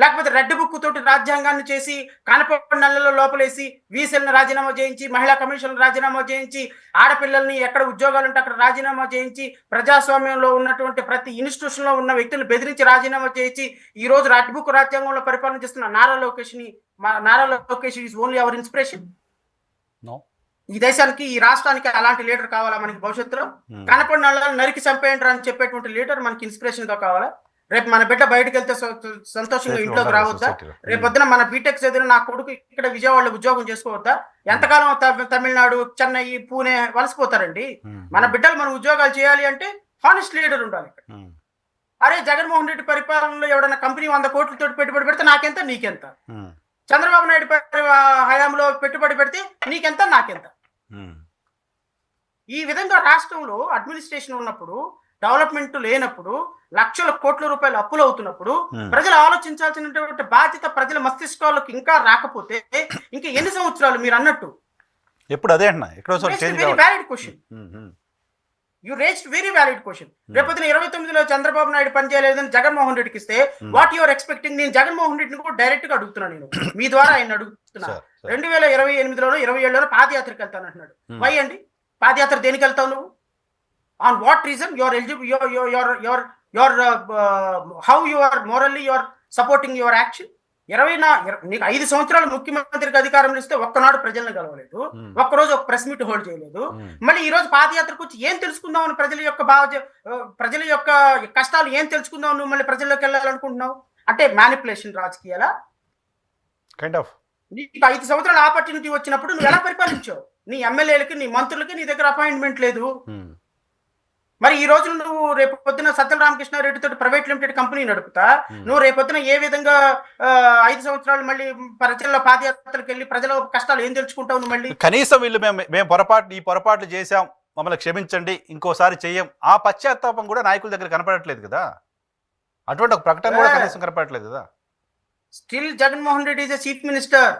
లేకపోతే రెడ్ బుక్ తోటి రాజ్యాంగాన్ని చేసి కనపడి నెలలో లోపలేసి వీసీలను రాజీనామా చేయించి, మహిళా కమిషన్లు రాజీనామా చేయించి, ఆడపిల్లల్ని ఎక్కడ ఉద్యోగాలు ఉంటే అక్కడ రాజీనామా చేయించి, ప్రజాస్వామ్యంలో ఉన్నటువంటి ప్రతి ఇన్స్టిట్యూషన్ లో ఉన్న వ్యక్తులను బెదిరించి రాజీనామా చేయించి ఈ రోజు రెడ్ బుక్ రాజ్యాంగంలో పరిపాలన చేస్తున్న Nara Lokesh is only our inspiration. ఈ దేశానికి, ఈ రాష్ట్రానికి అలాంటి లీడర్ కావాలా మనకి భవిష్యత్తులో? కనపడిన వాళ్ళని నరికి చంపేయంటారు అని చెప్పేటువంటి లీడర్ మనకి ఇన్స్పిరేషన్ గా కావాలా? రేపు మన బిడ్డ బయటకు వెళ్తే సంతోషంగా ఇంట్లోకి రావద్దా? రేపొద్దున మన బీటెక్ చదివిన నా కొడుకు ఇక్కడ విజయవాడలో ఉద్యోగం చేసుకోవద్దా? ఎంతకాలం తమిళనాడు, చెన్నై, పూణే వలసిపోతారండి? మన బిడ్డలు మనం ఉద్యోగాలు చేయాలి అంటే హానెస్ట్ లీడర్ ఉండాలి ఇక్కడ. అరే జగన్మోహన్ రెడ్డి పరిపాలనలో ఎవడన్నా కంపెనీ 100 కోట్లతో పెట్టుబడి పెడితే నాకెంత నీకెంత? చంద్రబాబు నాయుడు హయాంలో పెట్టుబడి పెడితే నీకెంత నాకెంత? ఈ విధంగా రాష్ట్రంలో అడ్మినిస్ట్రేషన్ ఉన్నప్పుడు, డెవలప్మెంట్ లేనప్పుడు, లక్షల కోట్ల రూపాయలు అప్పులు అవుతున్నప్పుడు ప్రజలు ఆలోచించాల్సినటువంటి బాధ్యత ప్రజల మస్తిష్కాలకు ఇంకా రాకపోతే ఇంకా ఎన్ని సంవత్సరాలు? మీరు అన్నట్టు ఎప్పుడు అదే అన్న valid question. You raised very valid question. రేపొద్దున 29లో చంద్రబాబు నాయుడు పనిచేయలేదని జగన్మోహన్ రెడ్డికి ఇస్తే వాట్ యువర్ ఎక్స్పెక్టింగ్? నేను జగన్మోహన్ రెడ్డిని కూడా డైరెక్ట్ గా అడుగుతున్నా, నేను మీ ద్వారా ఆయన అడుగుతున్నా. 2028లోనో 27లోనో పాదయాత్రకు వెళ్తాను అంటున్నాడు. వై అండి? పాదయాత్ర దేనికి వెళ్తావు నువ్వు? On what reason? How you are morally you are supporting your action? నీకు 5 సంవత్సరాలు ముఖ్యమంత్రికి అధికారం ఇస్తే ఒక్కనాడు ప్రజలను కలవలేదు, ఒక్కరోజు ఒక ప్రెస్ మీట్ హోల్డ్ చేయలేదు. మళ్ళీ ఈ రోజు పాదయాత్రకు వచ్చి ఏం తెలుసుకుందామని, ప్రజల యొక్క కష్టాలు ఏం తెలుసుకుందాం నువ్వు మళ్ళీ ప్రజల్లోకి వెళ్ళాలనుకుంటున్నావు అంటే మ్యానిపులేషన్ రాజకీయాలా? నీకు 5 సంవత్సరాల ఆపర్చునిటీ వచ్చినప్పుడు నువ్వు ఎలా పరిపాలించావు? నీ ఎమ్మెల్యేలకి, నీ మంత్రులకి నీ దగ్గర అపాయింట్మెంట్ లేదు. మరి ఈ రోజు నువ్వు రేపు పొద్దున సజ్జల రామకృష్ణారెడ్డితో ప్రైవేట్ లిమిటెడ్ కంపెనీ నడుపుతా, నువ్వు రేపొద్దున ఏ విధంగా 5 సంవత్సరాలు మళ్ళీ ప్రజల్లో పాదయాత్రలకు వెళ్ళి ప్రజల కష్టాలు ఏం తెలుసుకుంటావు నువ్వు? మళ్ళీ కనీసం వీళ్ళు మేము ఈ పొరపాట్లు చేశాం, మమ్మల్ని క్షమించండి, ఇంకోసారి చెయ్యం, ఆ పశ్చాత్తాపం కూడా నాయకుల దగ్గర కనపడట్లేదు కదా. అటువంటి ఒక ప్రకటన కూడా కనీసం కనపడట్లేదు కదా. Still Jaganmohan Reddy is a chief minister.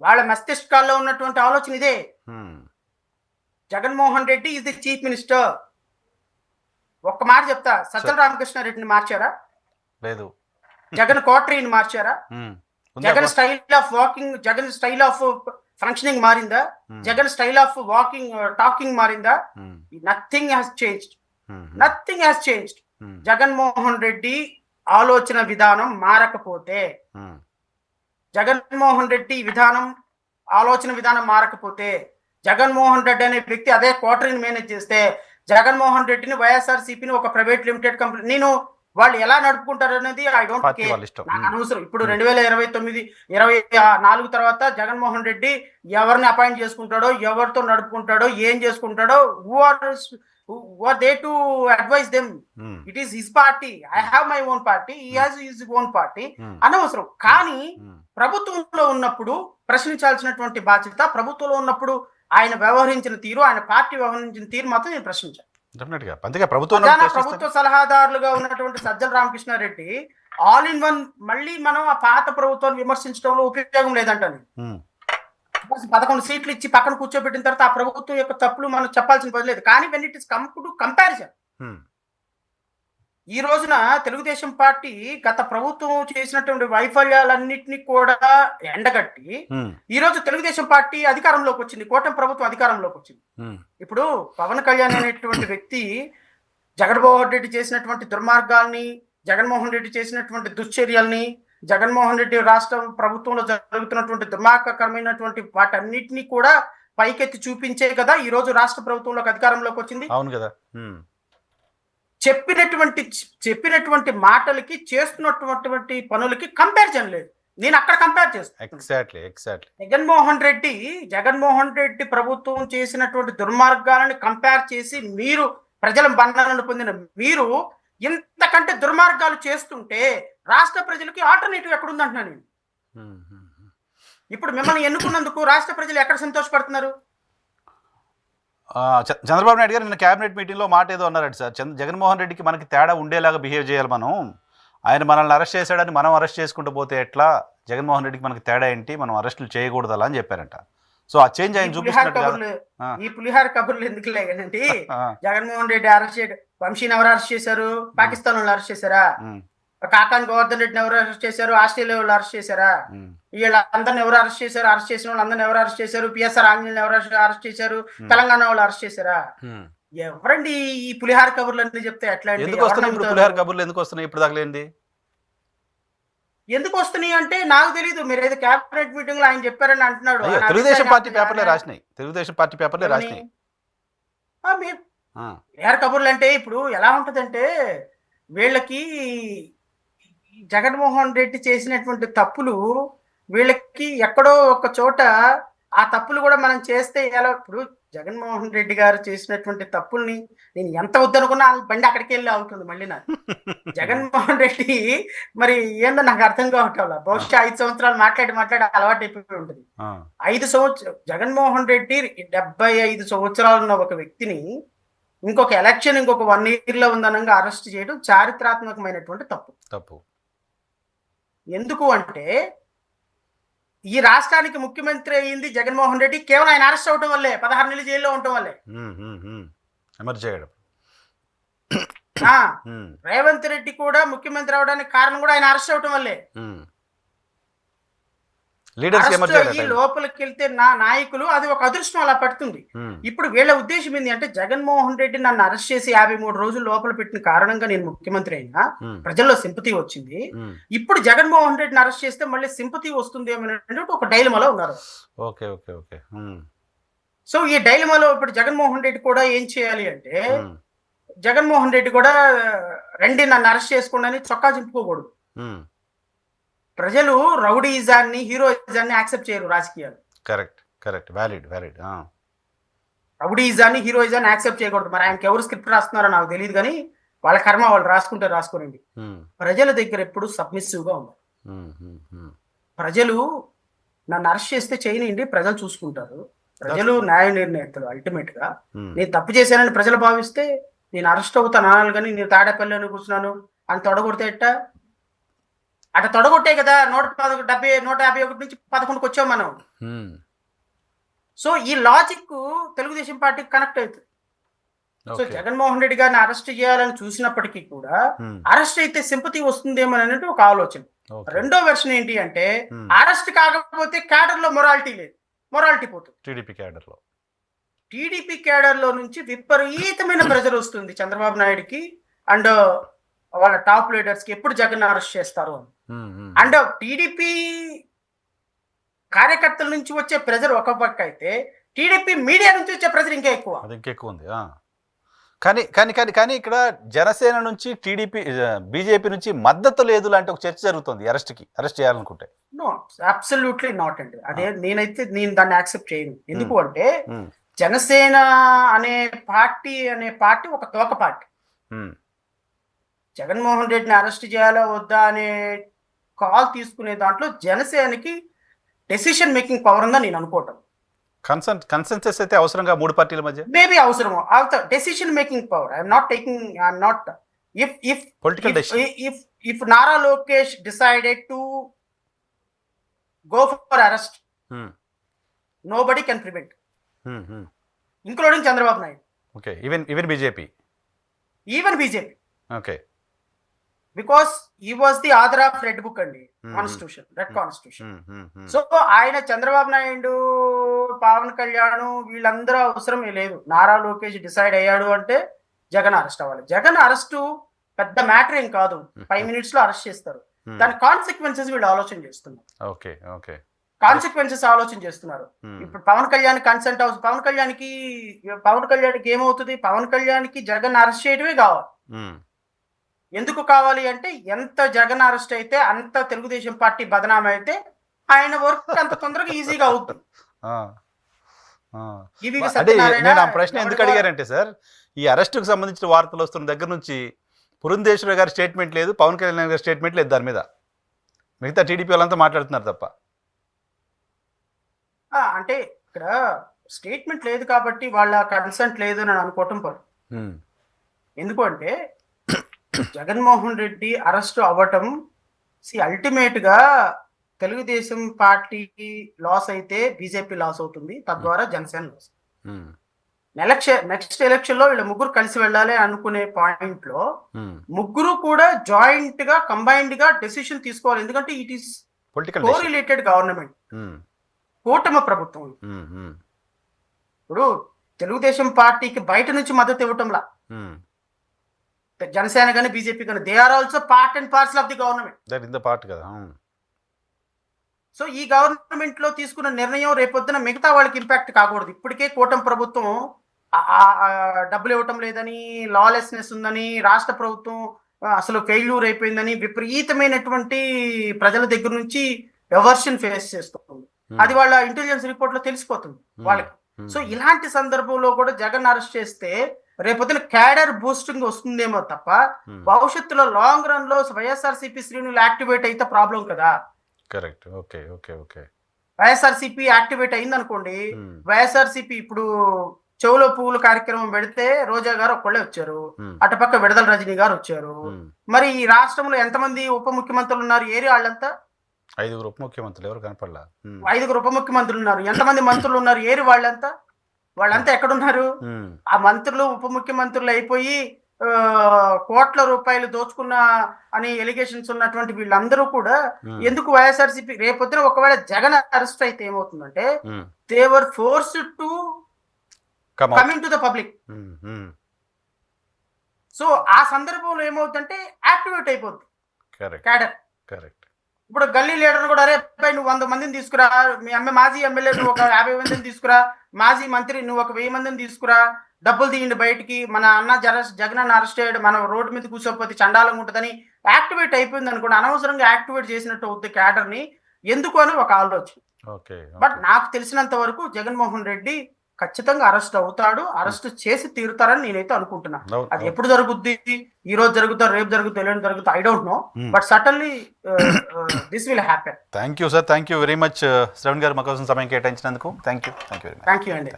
వాళ్ళ మస్తిష్కాల్లో ఉన్నటువంటి ఆలోచన ఇదే. Jaganmohan Reddy is the chief minister. ఒక్క మాట చెప్తా, సజ్జల రామకృష్ణారెడ్డిని మార్చారా? లేదు. జగన్ కోటరీని మార్చారా? Jagan style of walking, Jagan style of functioning మారిందా? Jagan style of walking talking మారిందా? Nothing has changed. Nothing has changed. Jaganmohan Reddy ఆలోచన విధానం మారకపోతే, జగన్మోహన్ రెడ్డి ఆలోచన విధానం మారకపోతే, జగన్మోహన్ రెడ్డి అనే వ్యక్తి అదే క్వార్టరీని మేనేజ్ చేస్తే, జగన్మోహన్ రెడ్డిని వైఎస్ఆర్సీపీని ఒక ప్రైవేట్ లిమిటెడ్ కంపెనీ, వాళ్ళు ఎలా నడుపుకుంటారు అనేది ఐ డోంట్ కేర్, నాకు అనవసరం. ఇప్పుడు 2024 తర్వాత జగన్మోహన్ రెడ్డి ఎవరిని అపాయింట్ చేసుకుంటాడో, ఎవరితో నడుపుకుంటాడో, ఏం చేసుకుంటాడో, who are they to advise them? It is his party. I have my own party. He has his own party. అనవసరం. కానీ ప్రభుత్వంలో ఉన్నప్పుడు ప్రశ్నించాల్సినటువంటి బాధ్యత, ప్రభుత్వంలో ఉన్నప్పుడు ఆయన వ్యవహరించిన తీరు, ఆయన పార్టీ వ్యవహరించిన తీరు మాత్రం నేను ప్రశ్నించాను. ప్రభుత్వ సలహాదారులుగా ఉన్నటువంటి Sajjala Ramakrishna Reddy all in one. మళ్ళీ మనం ఆ పాత ప్రభుత్వాన్ని విమర్శించడంలో ఉపయోగం లేదంటాను. 11 సీట్లు ఇచ్చి పక్కన కూర్చోబెట్టిన తర్వాత ఆ ప్రభుత్వం యొక్క తప్పులు మనం చెప్పాల్సిన పని లేదు. కానీ when it is come to comparison, ఈ రోజున తెలుగుదేశం పార్టీ గత ప్రభుత్వం చేసినటువంటి వైఫల్యాలన్నింటినీ కూడా ఎండగట్టి ఉమ్, ఈ రోజు తెలుగుదేశం పార్టీ అధికారంలోకి వచ్చింది, కూటమి ప్రభుత్వం అధికారంలోకి వచ్చింది. ఉమ్, ఇప్పుడు పవన్ కళ్యాణ్ అనేటువంటి వ్యక్తి జగన్మోహన్ రెడ్డి చేసినటువంటి దుర్మార్గాల్ని, జగన్మోహన్ రెడ్డి చేసినటువంటి దుశ్చర్యల్ని, జగన్మోహన్ రెడ్డి రాష్ట్ర ప్రభుత్వంలో జరుగుతున్నటువంటి దుర్మార్గకరమైనటువంటి వాటన్నిటినీ కూడా పైకెత్తి చూపించే కదా ఈ రోజు రాష్ట్ర ప్రభుత్వంలోకి అధికారంలోకి వచ్చింది. అవును కదా. ఉమ్, చెప్పినటువంటి మాటలకి చేస్తున్నటువంటి పనులకి కంపారిజన్ లేదు. నేను అక్కడ కంపేర్ చేస్తాను. ఎగ్జాక్ట్లీ జగన్మోహన్ రెడ్డి ప్రభుత్వం చేసినటువంటి దుర్మార్గాలను కంపేర్ చేసి మీరు ప్రజల బంధాలను పొందిన మీరు ఇంతకంటే దుర్మార్గాలు చేస్తుంటే రాష్ట్ర ప్రజలకి ఆల్టర్నేటివ్ ఎక్కడుందంటున్నా నేను. ఇప్పుడు మిమ్మల్ని ఎన్నుకున్నందుకు రాష్ట్ర ప్రజలు ఎక్కడ సంతోషపడుతున్నారు? చంద్రబాబు నాయుడు గారు నిన్న క్యాబినెట్ మీటింగ్లో మాట ఏదో అన్నారట సార్, జగన్మోహన్ రెడ్డికి మనకి తేడా ఉండేలాగా బిహేవ్ చేయాలి మనం, ఆయన మనల్ని అరెస్ట్ చేశాడని మనం అరెస్ట్ చేసుకుంటూ పోతే ఎట్లా, జగన్మోహన్ రెడ్డికి మనకి తేడా ఏంటి, మనం అరెస్టులు చేయకూడదు అలా అని చెప్పారంట. సో ఆ చేంజ్ ఆయన చూపిస్తున్నట్టు ఈ పులిహార కబుర్లు ఎందుకు లేదండి. జగన్మోహన్ రెడ్డి అరెస్ట్ చేయడం, వంశీని ఎవరు అరెస్ట్ చేశారు? పాకిస్తాన్ వాళ్ళు అరెస్ట్ చేశారా? కాకాని గోవర్ధన్ రెడ్డిని ఎవరు అరెస్ట్ చేశారు? ఆస్ట్రేలియా వాళ్ళు అరెస్ట్ చేశారా? వీళ్ళందరిని ఎవరు అరెస్ట్ చేశారు? అరెస్ట్ చేసిన వాళ్ళందరిని ఎవరు అరెస్ట్ చేశారు? పిఎస్ఆర్ ఆంజనేయులు ఎవరు అరెస్ట్ చేశారు? తెలంగాణ వాళ్ళు అరెస్ట్ చేశారా? ఎవరండి ఈ పులిహార కబుర్లు అన్ని చెప్తే ఎట్లా? ఎందుకు వస్తున్నాయి ఇప్పుడు పులిహార కబుర్లు? ఎందుకు వస్తున్నాయి ఇప్పుడు తగలేంది? ఎందుకు వస్తున్నాయి అంటే నాకు తెలియదు. మీరు ఏదో క్యాబినెట్ మీటింగ్ లో ఆయన చెప్పారని అంటున్నాడు. తెలుగుదేశం పార్టీ పేపర్లే రాసినాయి. పులిహార కబుర్లు అంటే ఇప్పుడు ఎలా ఉంటదంటే, వీళ్ళకి జగన్మోహన్ రెడ్డి చేసినటువంటి తప్పులు వీళ్ళకి ఎక్కడో ఒక చోట ఆ తప్పులు కూడా మనం చేస్తే ఎలా? ఇప్పుడు జగన్మోహన్ రెడ్డి గారు చేసినటువంటి తప్పుల్ని నేను ఎంత వద్దనుకున్నా బండి అక్కడికి వెళ్ళి అవుతుంది మళ్ళీ నాకు. జగన్మోహన్ రెడ్డి మరి ఏందో నాకు అర్థం కావట్లేదు. బహుశా 5 సంవత్సరాలు మాట్లాడి అలవాటు అయిపోయి ఉంటుంది. 5 సంవత్సరాలు జగన్మోహన్ రెడ్డి 75 సంవత్సరాలు ఉన్న ఒక వ్యక్తిని ఇంకొక ఎలక్షన్ ఇంకొక 1 year లో ఉందనంగా అరెస్ట్ చేయడం చారిత్రాత్మకమైనటువంటి తప్పు. ఎందుకు అంటే ఈ రాష్ట్రానికి ముఖ్యమంత్రి అయ్యింది జగన్మోహన్ రెడ్డి కేవలం ఆయన అరెస్ట్ అవడం వల్లే, 16 నెలలు జైల్లో ఉండటం వల్లే. రేవంత్ రెడ్డి కూడా ముఖ్యమంత్రి అవడానికి కారణం కూడా ఆయన అరెస్ట్ అవడం వల్లే. లోపలికి వెళ్తే నా నాయకులు అది ఒక అదృష్టం అలా పడుతుంది. ఇప్పుడు వీళ్ళ ఉద్దేశం ఏంటి అంటే, జగన్మోహన్ రెడ్డి నన్ను అరెస్ట్ చేసి 53 రోజులు లోపల పెట్టిన కారణంగా నేను ముఖ్యమంత్రి అయినా, ప్రజల్లో సింపతి వచ్చింది. ఇప్పుడు జగన్మోహన్ రెడ్డిని అరెస్ట్ చేస్తే మళ్ళీ సింపతి వస్తుంది ఏమో ఒక డైలమాలో ఉన్నారు. సో ఈ డైలమాలో ఇప్పుడు జగన్మోహన్ రెడ్డి కూడా ఏం చేయాలి అంటే, జగన్మోహన్ రెడ్డి కూడా రండి నన్ను అరెస్ట్ చేసుకోండి చొక్కా చింపుకోకూడదు. ప్రజలు రౌడీయిజాన్ని, హీరోయిజాన్ని యాక్సెప్ట్ చేయరు రాజకీయాలు. Correct valid. రౌడీయిజాన్ని, హీరోయిజాన్ని యాక్సెప్ట్ చేయకూడదు. మరి ఆయనకి ఎవరు స్క్రిప్ట్ రాస్తున్నారో నాకు తెలియదు, కానీ వాళ్ళ కర్మ వాళ్ళు రాసుకుంటే రాసుకోనండి. ప్రజల దగ్గర ఎప్పుడు సబ్మిసివ్ గా ఉన్నారు. ప్రజలు నన్ను అరెస్ట్ చేస్తే చేయనండి, ప్రజలు చూసుకుంటారు. ప్రజలు న్యాయ నిర్ణేతలు. అల్టిమేట్ గా నేను తప్పు చేశానని ప్రజలు భావిస్తే నేను అరెస్ట్ అవుతాను అనాలి, కానీ నేను తాడేపల్లిలోనే కూర్చున్నాను అని తొడగొడితే ఎట్టా? అటు తొడగొట్టే కదా 151 నుంచి 11కి వచ్చాం మనం. సో ఈ లాజిక్ తెలుగుదేశం పార్టీకి కనెక్ట్ అవుతుంది. సో జగన్మోహన్ రెడ్డి గారిని అరెస్ట్ చేయాలని చూసినప్పటికీ కూడా అరెస్ట్ అయితే సింపతి వస్తుందేమో అనేది ఒక ఆలోచన. రెండో వెర్షన్ ఏంటి అంటే, అరెస్ట్ కాకపోతే క్యాడర్ లో మొరాలిటీ లేదు, మొరాలిటీ పోతుంది. టీడీపీ క్యాడర్ లో నుంచి విపరీతమైన ప్రెజర్ వస్తుంది చంద్రబాబు నాయుడుకి అండ్ వాళ్ళ టాప్ లీడర్స్ కి, ఎప్పుడు జగన్ అరెస్ట్ చేస్తారు అని. అండ్ టీడీపీ కార్యకర్తల నుంచి వచ్చే ప్రెజర్ ఒక పక్క అయితే, టీడీపీ మీడియా నుంచి వచ్చే ప్రెజర్ ఇంకా ఎక్కువ ఉంది. కానీ ఇక్కడ జనసేన నుంచి బీజేపీ నుంచి మద్దతు లేదు లాంటి ఒక చర్చ జరుగుతుంది అరెస్ట్ చేయాలనుకుంటే. నో, అబ్సల్యూట్లీ నాట్ అండి. నేను దాన్ని యాక్సెప్ట్ చేయను. ఎందుకు అంటే జనసేన అనే పార్టీ ఒక తోక పార్టీ. జగన్మోహన్ రెడ్డిని అరెస్ట్ చేయాలా వద్దా అనే కాల్ తీసుకునే దాంట్లో జనసేనకి డెసిషన్ మేకింగ్ పవర్ ఉందని నేను అనుకోవటం. కన్సెన్సస్ అయితే అవసరంగా 3 పార్టీల మధ్య మేబీ అవసరమో decision making power. I'm not if Nara Lokesh decided to go for arrest, nobody can prevent, including Chandrababu Naidu. Even BJP. Okay, because he was the author of red book అండి, constitution, red constitution. So ఆయన చంద్రబాబు నాయుడు, పవన్ కళ్యాణ్ వీళ్ళందరూ అవసరమే లేదు. Nara Lokesh decide అయ్యాడు అంటే Jagan arrest అవ్వాలి. Jagan arrest పెద్ద matter ఏం కాదు, 5 minutes లో అరెస్ట్ చేస్తారు. దాని కాన్సిక్వెన్సెస్ వీళ్ళు ఆలోచన చేస్తున్నారు. ఓకే ఓకే కాన్సిక్వెన్సెస్ ఆలోచన చేస్తున్నారు. ఇప్పుడు పవన్ కళ్యాణ్ కన్సల్ట్ హౌస్, పవన్ కళ్యాణ్కి ఏమవుతుంది? పవన్ కళ్యాణ్కి జగన్ అరెస్ట్ చేయడమే కావాలి. ఎందుకు కావాలి అంటే ఎంత జగన్ అరెస్ట్ అయితే అంత తెలుగుదేశం పార్టీ బదనామా అయితే ఆయన వర్క్ అంత తొందరగా ఈజీగా అవుతుంది. అంటే నేను ఆ ప్రశ్న ఎందుకు అడిగారంటే సార్, ఈ అరెస్టుకు సంబంధించిన వార్తలు వస్తున్న దగ్గర నుంచి పురంధేశ్వరి గారి స్టేట్మెంట్ లేదు, పవన్ కళ్యాణ్ గారి స్టేట్మెంట్ లేదు దాని మీద. మిగతా టీడీపీ వాళ్ళంతా మాట్లాడుతున్నారు తప్ప. అంటే ఇక్కడ స్టేట్మెంట్ లేదు కాబట్టి వాళ్ళ కన్సెంట్ లేదు అని అనుకోవటం పడు. ఎందుకు అంటే జగన్మోహన్ రెడ్డి అరెస్ట్ అవ్వటం అల్టిమేట్ గా తెలుగుదేశం పార్టీ లాస్ అయితే బీజేపీ లాస్ అవుతుంది, తద్వారా జనసేన లాస్. నెక్స్ట్ ఎలక్షన్ లో వీళ్ళ ముగ్గురు కలిసి వెళ్ళాలి అనుకునే పాయింట్ లో ముగ్గురు కూడా జాయింట్ గా కంబైన్డ్ గా డెసిషన్ తీసుకోవాలి. ఎందుకంటే ఇట్ ఈస్ కోరిలేటెడ్ గవర్నమెంట్, కూటమి ప్రభుత్వం. ఇప్పుడు తెలుగుదేశం పార్టీకి బయట నుంచి మద్దతు ఇవ్వటంలా జనసేన కానీ బీజేపీ కానీ, they are also part and parcel of the government. So ఈ గవర్నమెంట్ లో తీసుకున్న నిర్ణయం రేపొద్దున మిగతా వాళ్ళకి ఇంపాక్ట్ కాకూడదు. ఇప్పటికే కూటమి ప్రభుత్వం డబ్బులు ఇవ్వటం లేదని, లాలెస్నెస్ ఉందని, రాష్ట్ర ప్రభుత్వం అసలు ఫెయిల్యూర్ అయిపోయిందని విపరీతమైనటువంటి ప్రజల దగ్గర నుంచి ఎవర్షన్ ఫేస్ చేస్తుంది. అది వాళ్ళ ఇంటెలిజెన్స్ రిపోర్ట్ లో తెలిసిపోతుంది వాళ్ళకి. సో ఇలాంటి సందర్భంలో కూడా జగన్ అరెస్ట్ చేస్తే రేపొద్దున క్యాడర్ బూస్టింగ్ వస్తుందేమో తప్ప భవిష్యత్తులో లాంగ్ రన్ లో వైఎస్ఆర్సీపీ శ్రేణులు యాక్టివేట్ అయితే ప్రాబ్లం కదా. Correct. Okay okay okay YSRCP activate అయింది అనుకోండి, వైఎస్ఆర్సీపీ ఇప్పుడు చెవులో పువ్వులు కార్యక్రమం పెడితే రోజా గారు ఒక్కళ్ళే వచ్చారు, అటుపక్క విడుదల రజనీ గారు వచ్చారు. మరి ఈ రాష్ట్రంలో ఎంతమంది ఉప ముఖ్యమంత్రులు ఉన్నారు? ఏరి వాళ్ళంతా 5 ఉప ముఖ్యమంత్రులు, ఎవరు కనపడలా. 5 ఉప ముఖ్యమంత్రులు ఉన్నారు. ఎంతమంది మంత్రులు ఉన్నారు? ఏరి వాళ్ళంతా ఎక్కడున్నారు? ఆ మంత్రులు ఉప ముఖ్యమంత్రులు అయిపోయి కోట్ల రూపాయలు దోచుకున్న అని ఎలిగేషన్స్ ఉన్నటువంటి వీళ్ళందరూ కూడా ఎందుకు వైఎస్ఆర్సీపీ రేపొద్దున ఒకవేళ జగన్ అరెస్ట్ అయితే ఏమవుతుందంటే they were forced to coming to the public. So ఆ సందర్భంలో ఏమవుతుందంటే యాక్టివేట్ అయిపోద్ది క్యాడర్. ఇప్పుడు గల్లీ లీడర్ కూడా అరే నువ్వు 100 మందిని తీసుకురా, మీ మాజీ ఎమ్మెల్యే నువ్వు ఒక 50 మందిని తీసుకురా, మాజీ మంత్రి నువ్వు ఒక 1000 మందిని తీసుకురా, డబ్బులు తీయండి బయటికి, మన అన్న జగన్ అన్న అరెస్ట్ అయ్యాడు, మనం రోడ్డు మీద కూర్చోకపోతే చండాలంగా ఉంటుందని యాక్టివేట్ అయిపోయింది అనుకోండి. అనవసరంగా యాక్టివేట్ చేసినట్టు అవుతుంది క్యాడర్ ని. ఎందుకు అని ఒక ఆలోచన. బట్ నాకు తెలిసినంత వరకు జగన్మోహన్ రెడ్డి ఖచ్చితంగా అరెస్ట్ అవుతాడు, అరెస్ట్ చేసి తీరుతారని నేనైతే అనుకుంటున్నా. అది ఎప్పుడు జరుగుద్ది, ఈ రోజు జరుగుతా, రేపు జరుగుతా, ఎల్లుండి జరుగుతా, I don't know, but suddenly this will happen. Thank you sir, thank you very much Shravan గారు మా కోసం సమయం కేటాయించినందుకు. Thank you very much. Thank you అండి.